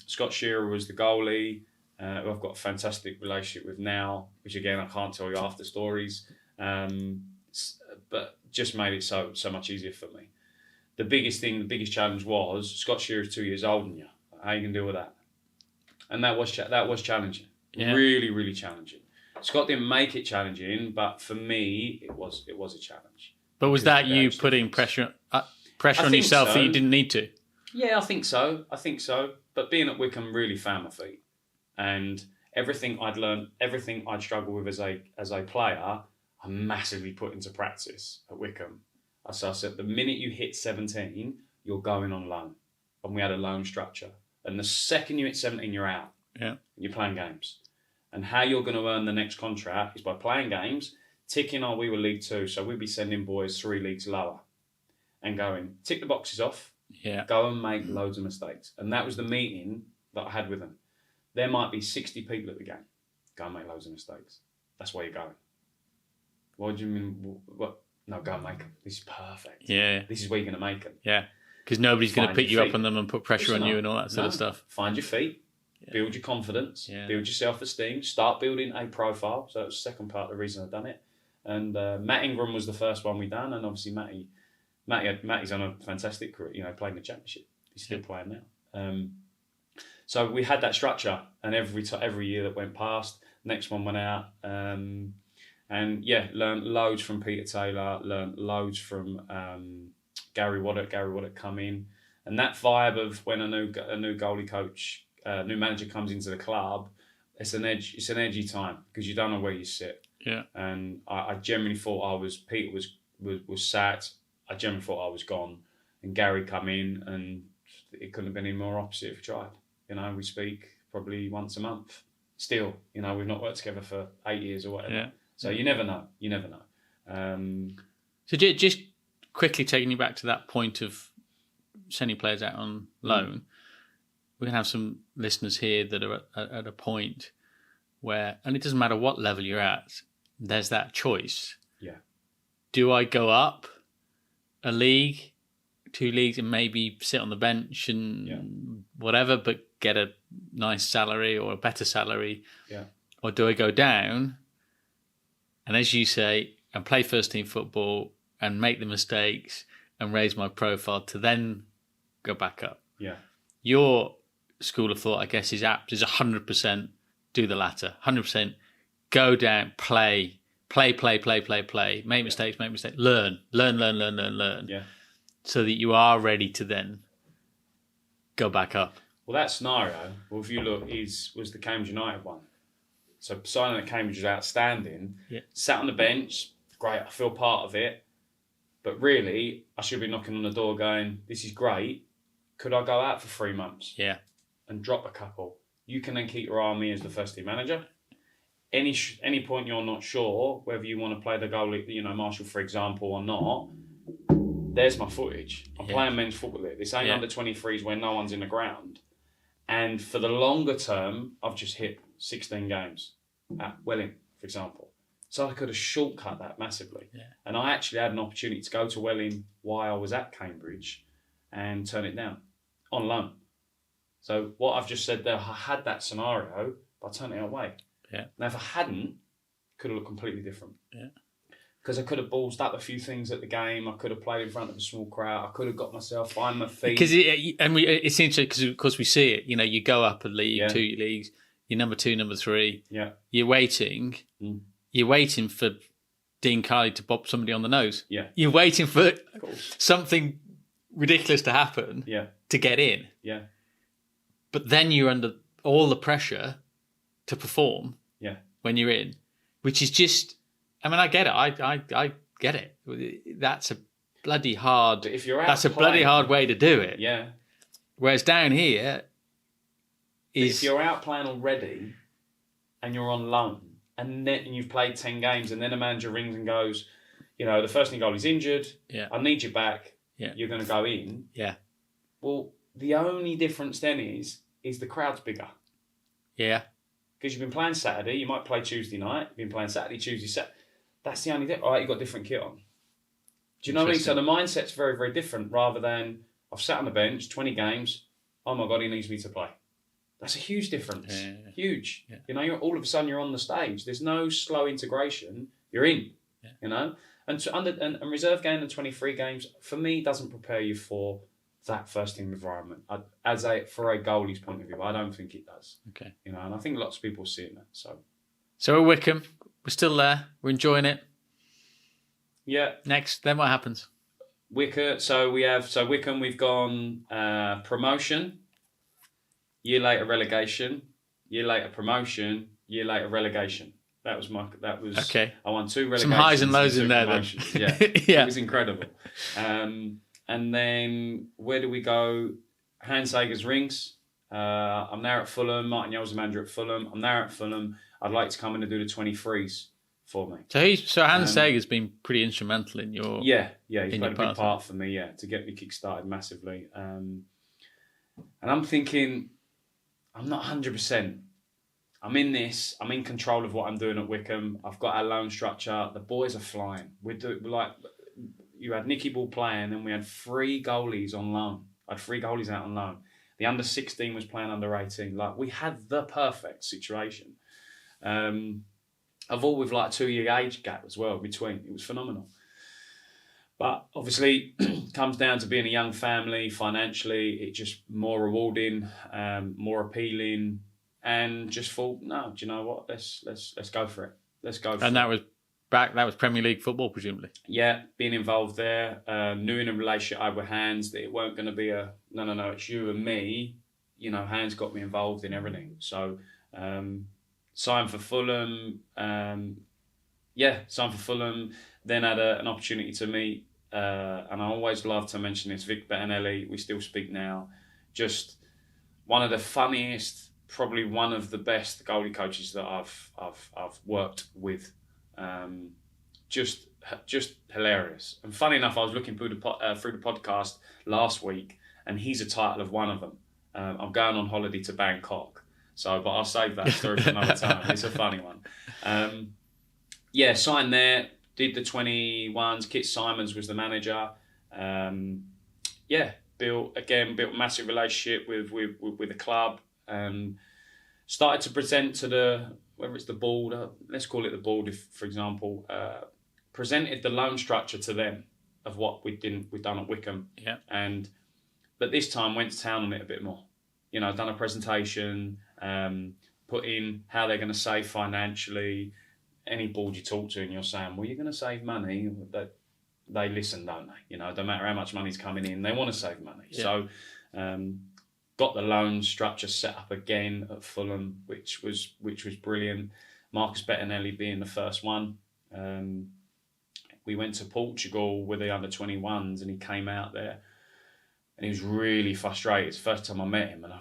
Scott Shearer was the goalie, who I've got a fantastic relationship with now, which again, I can't tell you after stories, but just made it so much easier for me. The biggest challenge was, Scott Shearer is 2 years older than you. How you can deal with that? And that was challenging. Yeah. Really, really challenging. Scott didn't make it challenging, but for me, it was a challenge. But was that you putting pressure on yourself that you didn't need to? Yeah, I think so. But being at Wickham really found my feet, and everything I'd learned, everything I'd struggled with as a player, I massively put into practice at Wickham. So I said, the minute you hit 17, you're going on loan, and we had a loan structure. And the second you hit 17, you're out. Yeah, and you're playing games. And how you're going to earn the next contract is by playing games, ticking we were League 2, so we'd be sending boys 3 leagues lower and going, tick the boxes off, go and make loads of mistakes. And that was the meeting that I had with them. There might be 60 people at the game. Go and make loads of mistakes. That's where you're going. What do you mean? What? No, go and make them. This is perfect. Yeah. This is where you're going to make them. Yeah. Because nobody's going to pick you up on them and put pressure on you and all that sort of stuff. Find your feet. Build your confidence, build your self-esteem, start building a profile. So that was the second part of the reason I've done it. And Matt Ingram was the first one we done, and obviously Matty's on a fantastic career, playing the championship. He's still playing now. So we had that structure, and every year that went past, next one went out. Learned loads from Peter Taylor, learned loads from Gary Waddock. Gary Waddock come in, and that vibe of when a new goalie coach, new manager comes into the club, it's an edgy time because you don't know where you sit. Yeah. And I generally thought Peter was sat. I generally thought I was gone, and Gary come in, and it couldn't have been any more opposite if we tried. We speak probably once a month. Still, we've not worked together for 8 years or whatever. Yeah. So you never know. So just quickly taking you back to that point of sending players out on loan. We're going to have some listeners here that are at a point where, and it doesn't matter what level you're at, there's that choice. Yeah. Do I go up a league, 2 leagues, and maybe sit on the bench and whatever, but get a nice salary or a better salary? Yeah. Or do I go down and, as you say, and play first team football and make the mistakes and raise my profile to then go back up? Yeah. Your school of thought, I guess, is 100% do the latter. 100% go down, play, make mistakes, learn. Yeah. So that you are ready to then go back up. Well, that scenario, if you look, was the Cambridge United one. So signing at Cambridge was outstanding. Yeah. Sat on the bench, great, I feel part of it. But really, I should be knocking on the door going, this is great. Could I go out for 3 months? Yeah. And drop a couple? You can then keep your eye on me as the first team manager. Any point you're not sure whether you want to play the goalie, Marshall, for example, or not, there's my footage. I'm playing men's football here. This ain't under 23s where no one's in the ground. And for the longer term, I've just hit 16 games at Welling, for example. So I could have shortcut that massively. Yeah. And I actually had an opportunity to go to Welling while I was at Cambridge and turn it down on loan. So what I've just said there, I had that scenario, but I turned it away. Yeah. Now, if I hadn't, it could have looked completely different. Yeah. Because I could have ballsed up a few things at the game. I could have played in front of a small crowd. I could have got myself, find my feet. Because it's interesting because, of course, we see it. You go up a league, 2 leagues, you're number 2, number 3. Yeah. You're waiting. You're waiting for Dean Carley to bop somebody on the nose. Yeah. You're waiting for something ridiculous to happen to get in. Yeah. But then you're under all the pressure to perform when you're in. which is just. I mean, I get it. I get it. That's a bloody hard. But if you're out that's a playing, bloody hard way to do it. Yeah. Whereas down here If you're out playing already, and you're on loan, and you've played 10 games, and then a manager rings and goes, the first thing goal is injured. Yeah. I need you back. Yeah. You're going to go in. Yeah. Well, the only difference then is the crowd's bigger. Yeah. Because you've been playing Saturday, you might play Tuesday night. You've been playing Saturday, Tuesday, Saturday. That's the only thing. All right, you've got different kit on. Do you know what I mean? So the mindset's very, very different rather than I've sat on the bench, 20 games, oh my God, he needs me to play. That's a huge difference. Yeah. Huge. Yeah. You're all of a sudden you're on the stage. There's no slow integration. You're in. Yeah. And reserve game and 23 games, for me, doesn't prepare you for that first team environment. For a goalie's point of view, I don't think it does. Okay. And I think lots of people are seeing that. So at Wickham, we're still there. We're enjoying it. Yeah. Next, then what happens? Wickham, we've gone promotion, year later relegation, year later promotion, year later relegation. That was okay. I won 2 relegations. Some highs and lows and in there then. Yeah. Yeah. It was incredible. And then where do we go? Hans Sager's rings. I'm now at Fulham. Martin Yell's the manager at Fulham. I'm now at Fulham. I'd like to come in and do the 23s for me. So Hans Sager's been pretty instrumental in your. Yeah, he's played a big path, part for me. To get me kick-started massively. And I'm thinking, I'm not 100%. I'm in this. I'm in control of what I'm doing at Wickham. I've got our loan structure. The boys are flying. You had Nicky Ball playing, and we had 3 goalies on loan. I had 3 goalies out on loan. The under 16 was playing under 18. We had the perfect situation. Of all with a 2-year age gap as well between. It was phenomenal. But obviously, comes down to being a young family financially. It just more rewarding, more appealing, and just thought, no, do you know what? Let's go for it. Let's go for it. And that was Premier League football, presumably. Yeah, being involved there, knew in a relationship I had with Hans that it weren't going to be no, it's you and me. Hans got me involved in everything. So, signed for Fulham. Signed for Fulham. Then had an opportunity to meet, and I always love to mention this, Vic Bettinelli. We still speak now. Just one of the funniest, probably one of the best goalie coaches that I've worked with. Just hilarious. And funny enough, I was looking through the podcast last week, and he's a title of one of them. I'm going on holiday to Bangkok, but I'll save that story for another time. It's a funny one. Signed there, did the 21s. Kit Simons was the manager. Built a massive relationship with the club. Started to present to whether it's the board, let's call it the board, if, for example, presented the loan structure to them of what we've done at Wickham. Yeah. But this time went to town on it a bit more. Done a presentation, put in how they're going to save financially. Any board you talk to and you're saying, well, you're going to save money, they listen, don't they? No matter how much money's coming in, they want to save money. Yeah. So, got the loan structure set up again at Fulham, which was brilliant. Marcus Bettinelli being the first one. We went to Portugal with the under 21s, and he came out there, and he was really frustrated. It's the first time I met him, and I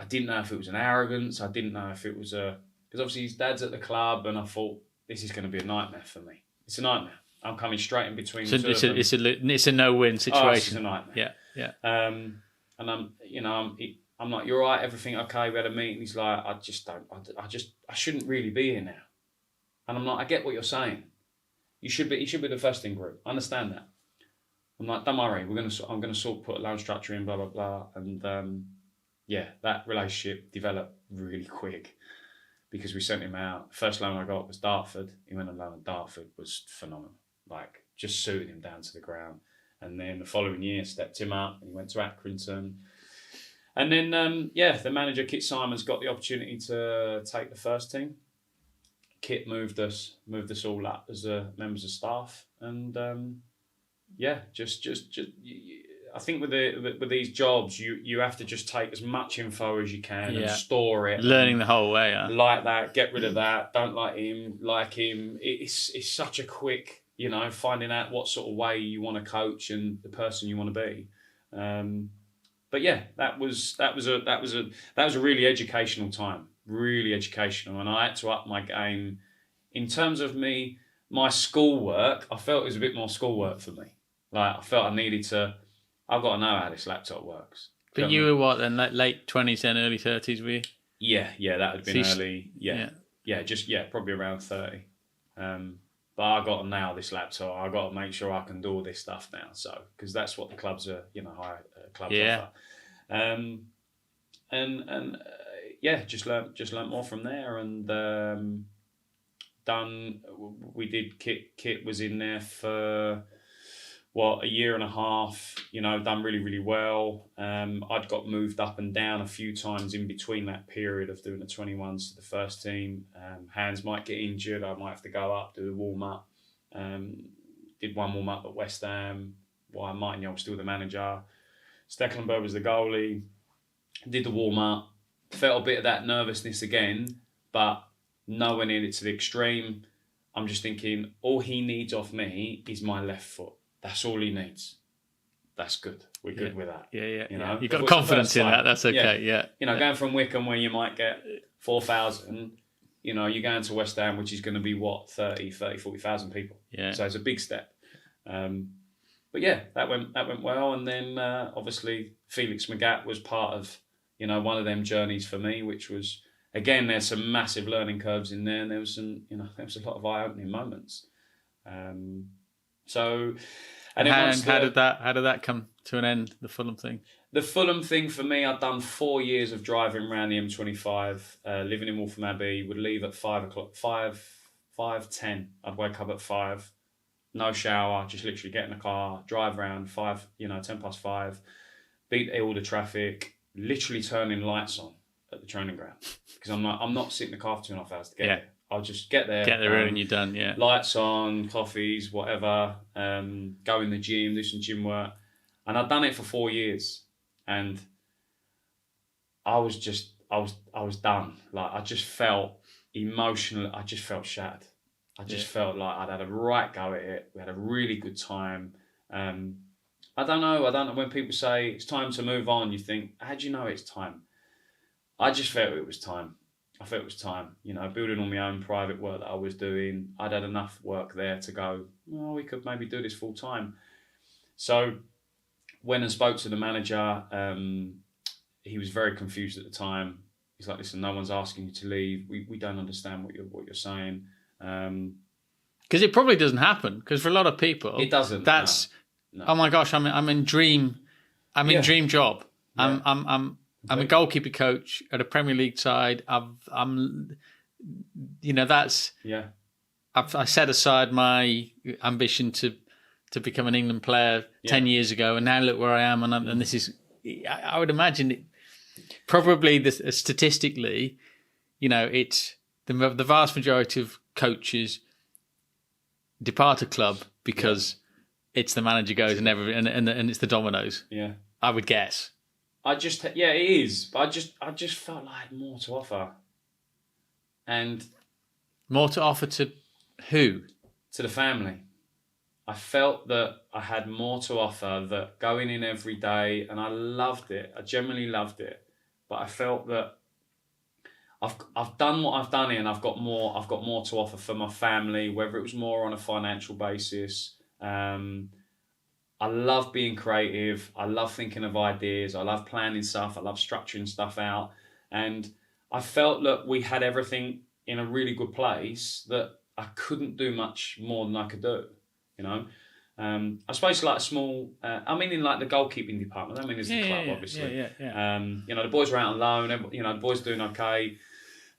didn't know if it was an arrogance. I didn't know if it was because obviously his dad's at the club, and I thought this is going to be a nightmare for me. It's a nightmare. I'm coming straight in between. So it's a no-win situation. It's a nightmare. Yeah. And I'm like, you're right, everything okay. We had a meeting. He's like, I shouldn't really be here now. And I'm like, I get what you're saying. He should be the first in group. I understand that. I'm like, don't worry, I'm gonna put a loan structure in, blah blah blah. And that relationship developed really quick because we sent him out. First loan I got was Dartford. He went on loan at Dartford, was phenomenal. Just suited him down to the ground. And then the following year, stepped him up, and he went to Accrington. And then, the manager, Kit Simons, got the opportunity to take the first team. Kit moved us all up as members of staff. And, I think with these jobs, you have to just take as much info as you can and store it. Learning the whole way. Yeah. Like that, get rid of that. Don't like him. It's such a quick, finding out what sort of way you want to coach and the person you want to be. But yeah, that was a really educational time. Really educational, and I had to up my game in terms of my schoolwork. I felt it was a bit more schoolwork for me. Like I felt I needed to. I've got to know how this laptop works. But you were what then? Like late 20s, then early 30s, were you? Yeah, that had been early. Yeah, probably around 30. But I got to nail this laptop. I got to make sure I can do all this stuff now. So because that's what the clubs are, high clubs offer. Just learnt more from there, and we did Kit was in there for a year and a half, done really, really well. I'd got moved up and down a few times in between that period of doing the 21s to the first team. Hans might get injured, I might have to go up, do the warm-up. Did one warm-up at West Ham while Martin was still the manager. Stekelenburg was the goalie. Did the warm-up. Felt a bit of that nervousness again, but nowhere near it to the extreme. I'm just thinking, all he needs off me is my left foot. That's all he needs. That's good. We're good with that. Yeah. You've got confidence in that. That's okay. Yeah. Going from Wycombe where you might get 4,000, you're going to West Ham, which is going to be 40,000 people. Yeah. So it's a big step. But yeah, that went well. And then obviously Felix Magath was part of, one of them journeys for me, which was, again, there's some massive learning curves in there, and there was some, there was a lot of eye-opening moments. So, and how did that come to an end? The Fulham thing. The Fulham thing for me, I'd done 4 years of driving around the M25, living in Waltham Abbey. Would leave at 5 o'clock, 5:10. I'd wake up at 5, no shower, just literally get in the car, drive around 5, 5:10, beat all the traffic, literally turning lights on at the training ground because I'm not sitting in the car for 2.5 hours to get there. I'll just get there. Get there and you're done, yeah. Lights on, coffees, whatever, go in the gym, do some gym work. And I'd done it for 4 years. And I was done. Like, I just felt emotional. I just felt shattered. I just felt like I'd had a right go at it. We had a really good time. I don't know. When people say it's time to move on, you think, how do you know it's time? I just felt it was time. I felt it was time, building on my own private work that I was doing. I'd had enough work there to go, well, we could maybe do this full time. So went and spoke to the manager. He was very confused at the time. He's like, listen, no one's asking you to leave. We don't understand what you're saying. Because it probably doesn't happen. Because for a lot of people, it doesn't. That's no. Oh my gosh, I'm in dream job. Yeah. I'm a goalkeeper coach at a Premier League side. I set aside my ambition to become an England player 10 years ago, and now look where I am. And this is, I would imagine, it, probably statistically, it's the vast majority of coaches depart a club because it's the manager goes and it's the dominoes. Yeah, I would guess. It is. But I just felt like I had more to offer. And more to offer to who? To the family. I felt that I had more to offer, that going in every day, and I loved it. I genuinely loved it. But I felt that I've done what I've done here, and I've got more to offer for my family, whether it was more on a financial basis. I love being creative. I love thinking of ideas. I love planning stuff. I love structuring stuff out. And I felt that we had everything in a really good place, that I couldn't do much more than I could do, I suppose like a small, in like the goalkeeping department. There's the club, obviously. Yeah. The boys were out on loan. The boys are doing okay.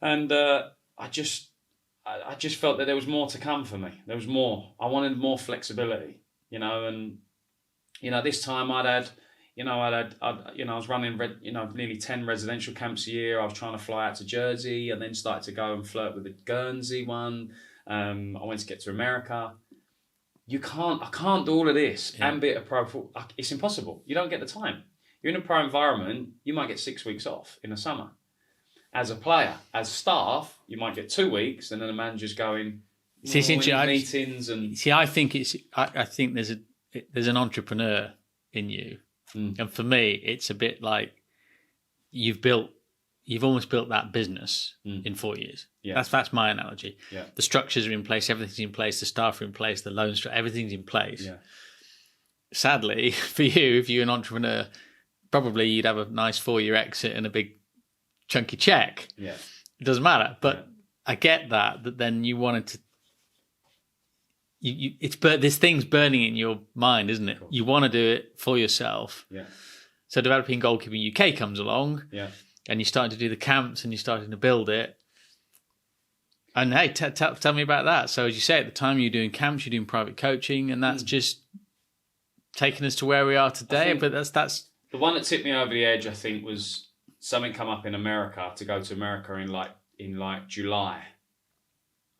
And I just felt that there was more to come for me. There was more. I wanted more flexibility, and this time I was running nearly 10 residential camps a year. I was trying to fly out to Jersey, and then started to go and flirt with the Guernsey one. I went to get to America. I can't do all of this Yeah. and be at a pro. It's impossible. You don't get the time. You're in a pro environment, you might get 6 weeks off in the summer. As a player, as staff, you might get 2 weeks, and then the manager's going, See, since you- meetings and See, I think I think there's an entrepreneur in you, and for me, it's a bit like you've almost built that business in 4 years. Yeah. That's my analogy. Yeah. The structures are in place, everything's in place, the staff are in place, the loan structure, everything's in place. yeah, Sadly, for you, if you're an entrepreneur, probably you'd have a nice 4-year exit and a big chunky check. yeah, It doesn't matter, but Yeah. I get that then you wanted to. This thing's burning in your mind, isn't it? You want to do it for yourself. yeah, So Developing Goalkeeping UK comes along, yeah. and you're starting to do the camps and you're starting to build it. And hey, tell me about that. So as you say, at the time you're doing camps, you're doing private coaching, and that's just taken us to where we are today. think- But that's The one that tipped me over the edge, I think, was something come up in America to go to America in like July.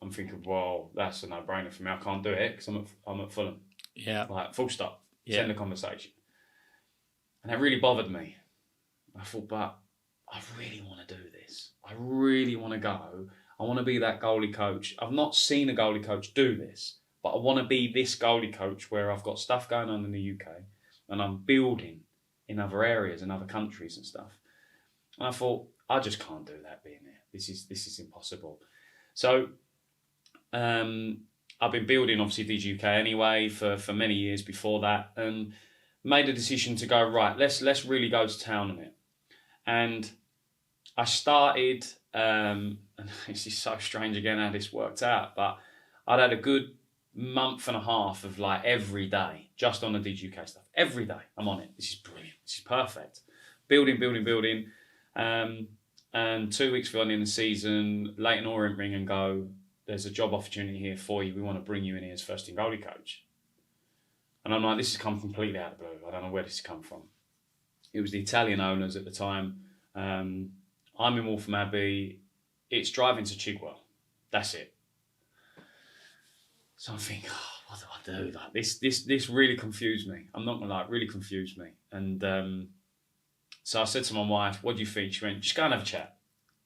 I'm thinking, well, that's a no-brainer for me. I can't do it because I'm at Fulham. yeah, Like, full stop. Yeah. End the conversation. And that really bothered me. I thought, but I really want to do this. I really want to go. I want to be that goalie coach. I've not seen a goalie coach do this, but I want to be this goalie coach where I've got stuff going on in the UK and I'm building in other areas and other countries and stuff. And I thought, I just can't do that being here. This is impossible. So I've been building obviously Digi UK anyway for many years before that, and made a decision to go, right, let's really go to town on it. And I started, and this is so strange again how this worked out, but I'd had a good month and a half of like every day, just on the Digi UK stuff. Every day I'm on it. This is brilliant. This is perfect. Building. And 2 weeks before the end of the season, Leighton Orient ring and go, there's a job opportunity here for you. We want to bring you in here as first team goalie coach. And I'm like, this has come completely out of the blue. I don't know where this has come from. It was the Italian owners at the time. I'm in Waltham Abbey. It's driving to Chigwell. That's it. So I'm thinking, what do I do? Like this really confused me. I'm not gonna lie, it really confused me. And so I said to my wife, what do you think? She went, just go and have a chat.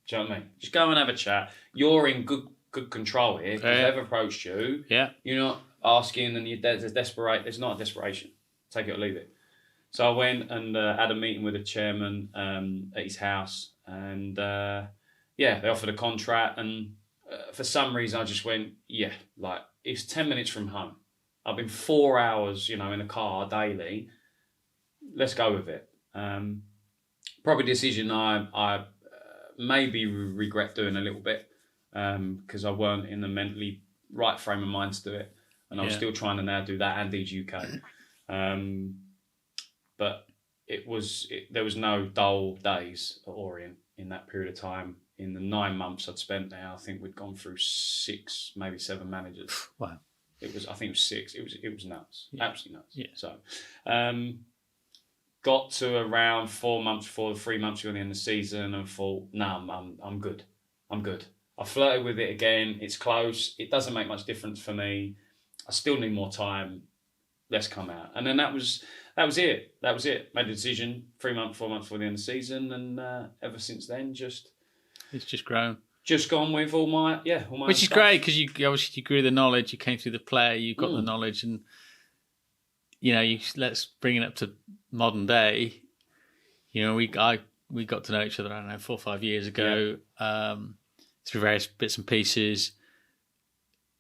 Do you know what I mean? Just go and have a chat. You're in good control here. If they've approached you, you're not asking, and there's not a desperation. Take it or leave it. So I went and had a meeting with the chairman at his house, and they offered a contract, and for some reason I just went, like it's 10 minutes from home. I've been 4 hours, in a car daily. Let's go with it. Probably a decision I maybe regret doing a little bit because I weren't in the mentally right frame of mind to do it, and I was still trying to now do that and Digi UK. But there was no dull days at Orient in that period of time. In the 9 months I'd spent there, I think we'd gone through 6, maybe 7 managers. wow. I think it was 6. It was nuts, absolutely nuts. Yeah. So, got to around 4 months before the 3 months before the end of the season, and thought, no, I'm good. I flirted with it again. It's close. It doesn't make much difference for me. I still need more time. Let's come out. And then that was it. Made a decision 4 months before the end of the season, and ever since then, It's just grown. Just gone with all my Which is stuff. great because you grew the knowledge. You came through the play. You got the knowledge, and let's bring it up to modern day. We got to know each other. I don't know 4 or 5 years ago through various bits and pieces,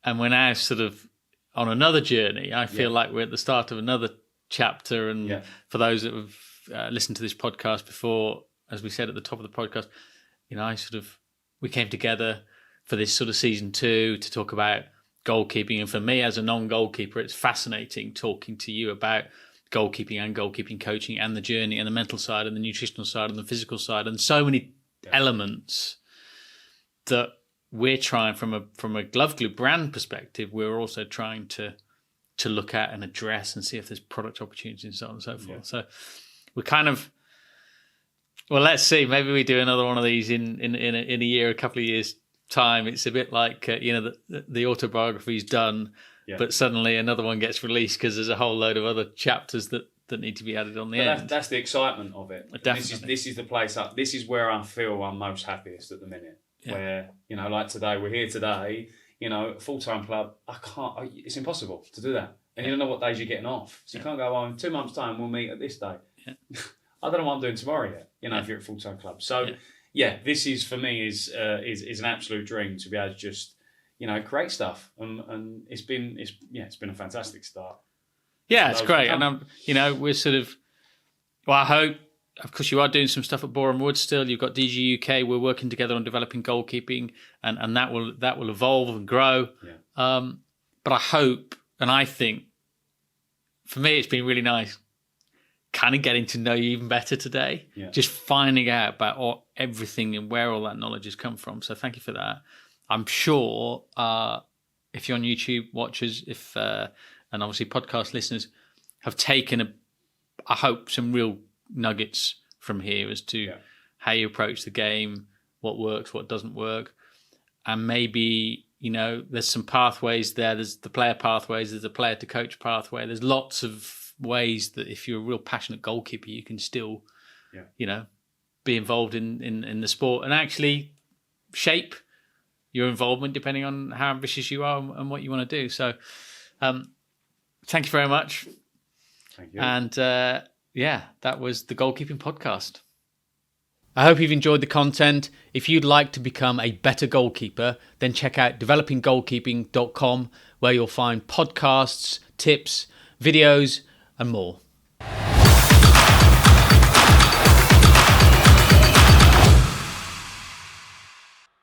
and we're now sort of on another journey. I feel like we're at the start of another chapter. And for those that have listened to this podcast before, as we said at the top of the podcast, we came together for this sort of season 2 to talk about goalkeeping. And for me, as a non-goalkeeper, it's fascinating talking to you about goalkeeping and goalkeeping coaching and the journey and the mental side and the nutritional side and the physical side and so many elements that we're trying from a Glove Glue brand perspective. We're also trying to look at and address and see if there's product opportunities and so on and so forth. So we're kind of, well, let's see. Maybe we do another one of these in a year, a couple of years time. It's a bit like the autobiography's done, Yeah. but suddenly another one gets released because there's a whole load of other chapters that need to be added on the end. That's the excitement of it. Definitely. This is the place. This is where I feel I'm most happiest at the minute. Yeah. Where, you know, like today, we're here today. You know, full-time club. It's impossible to do that. And you don't know what days you're getting off. So you can't go, in 2 months' time, we'll meet at this day. Yeah. I don't know what I'm doing tomorrow yet, you know, if you're at a full-time club. So, this is, for me, is an absolute dream to be able to just, you know, create stuff. And it's been a fantastic start. Yeah, it's great. And, we're sort of, I hope, of course, you are doing some stuff at Boreham Wood still. You've got DG UK. We're working together on developing goalkeeping, and that will evolve and grow. Yeah. But I hope, and I think, for me, it's been really nice kind of getting to know you even better today. Yeah. Just finding out about everything and where all that knowledge has come from. So thank you for that. I'm sure if you're on YouTube watchers, and obviously podcast listeners have taken, I hope, some real nuggets from here as to how you approach the game, what works, what doesn't work. And maybe, there's some pathways there. There's the player pathways, there's a player to coach pathway. There's lots of ways that if you're a real passionate goalkeeper, you can still, be involved in the sport and actually shape your involvement depending on how ambitious you are and what you want to do. So thank you very much. Thank you. And that was the Goalkeeping Podcast. I hope you've enjoyed the content. If you'd like to become a better goalkeeper, then check out developinggoalkeeping.com, where you'll find podcasts, tips, videos, and more.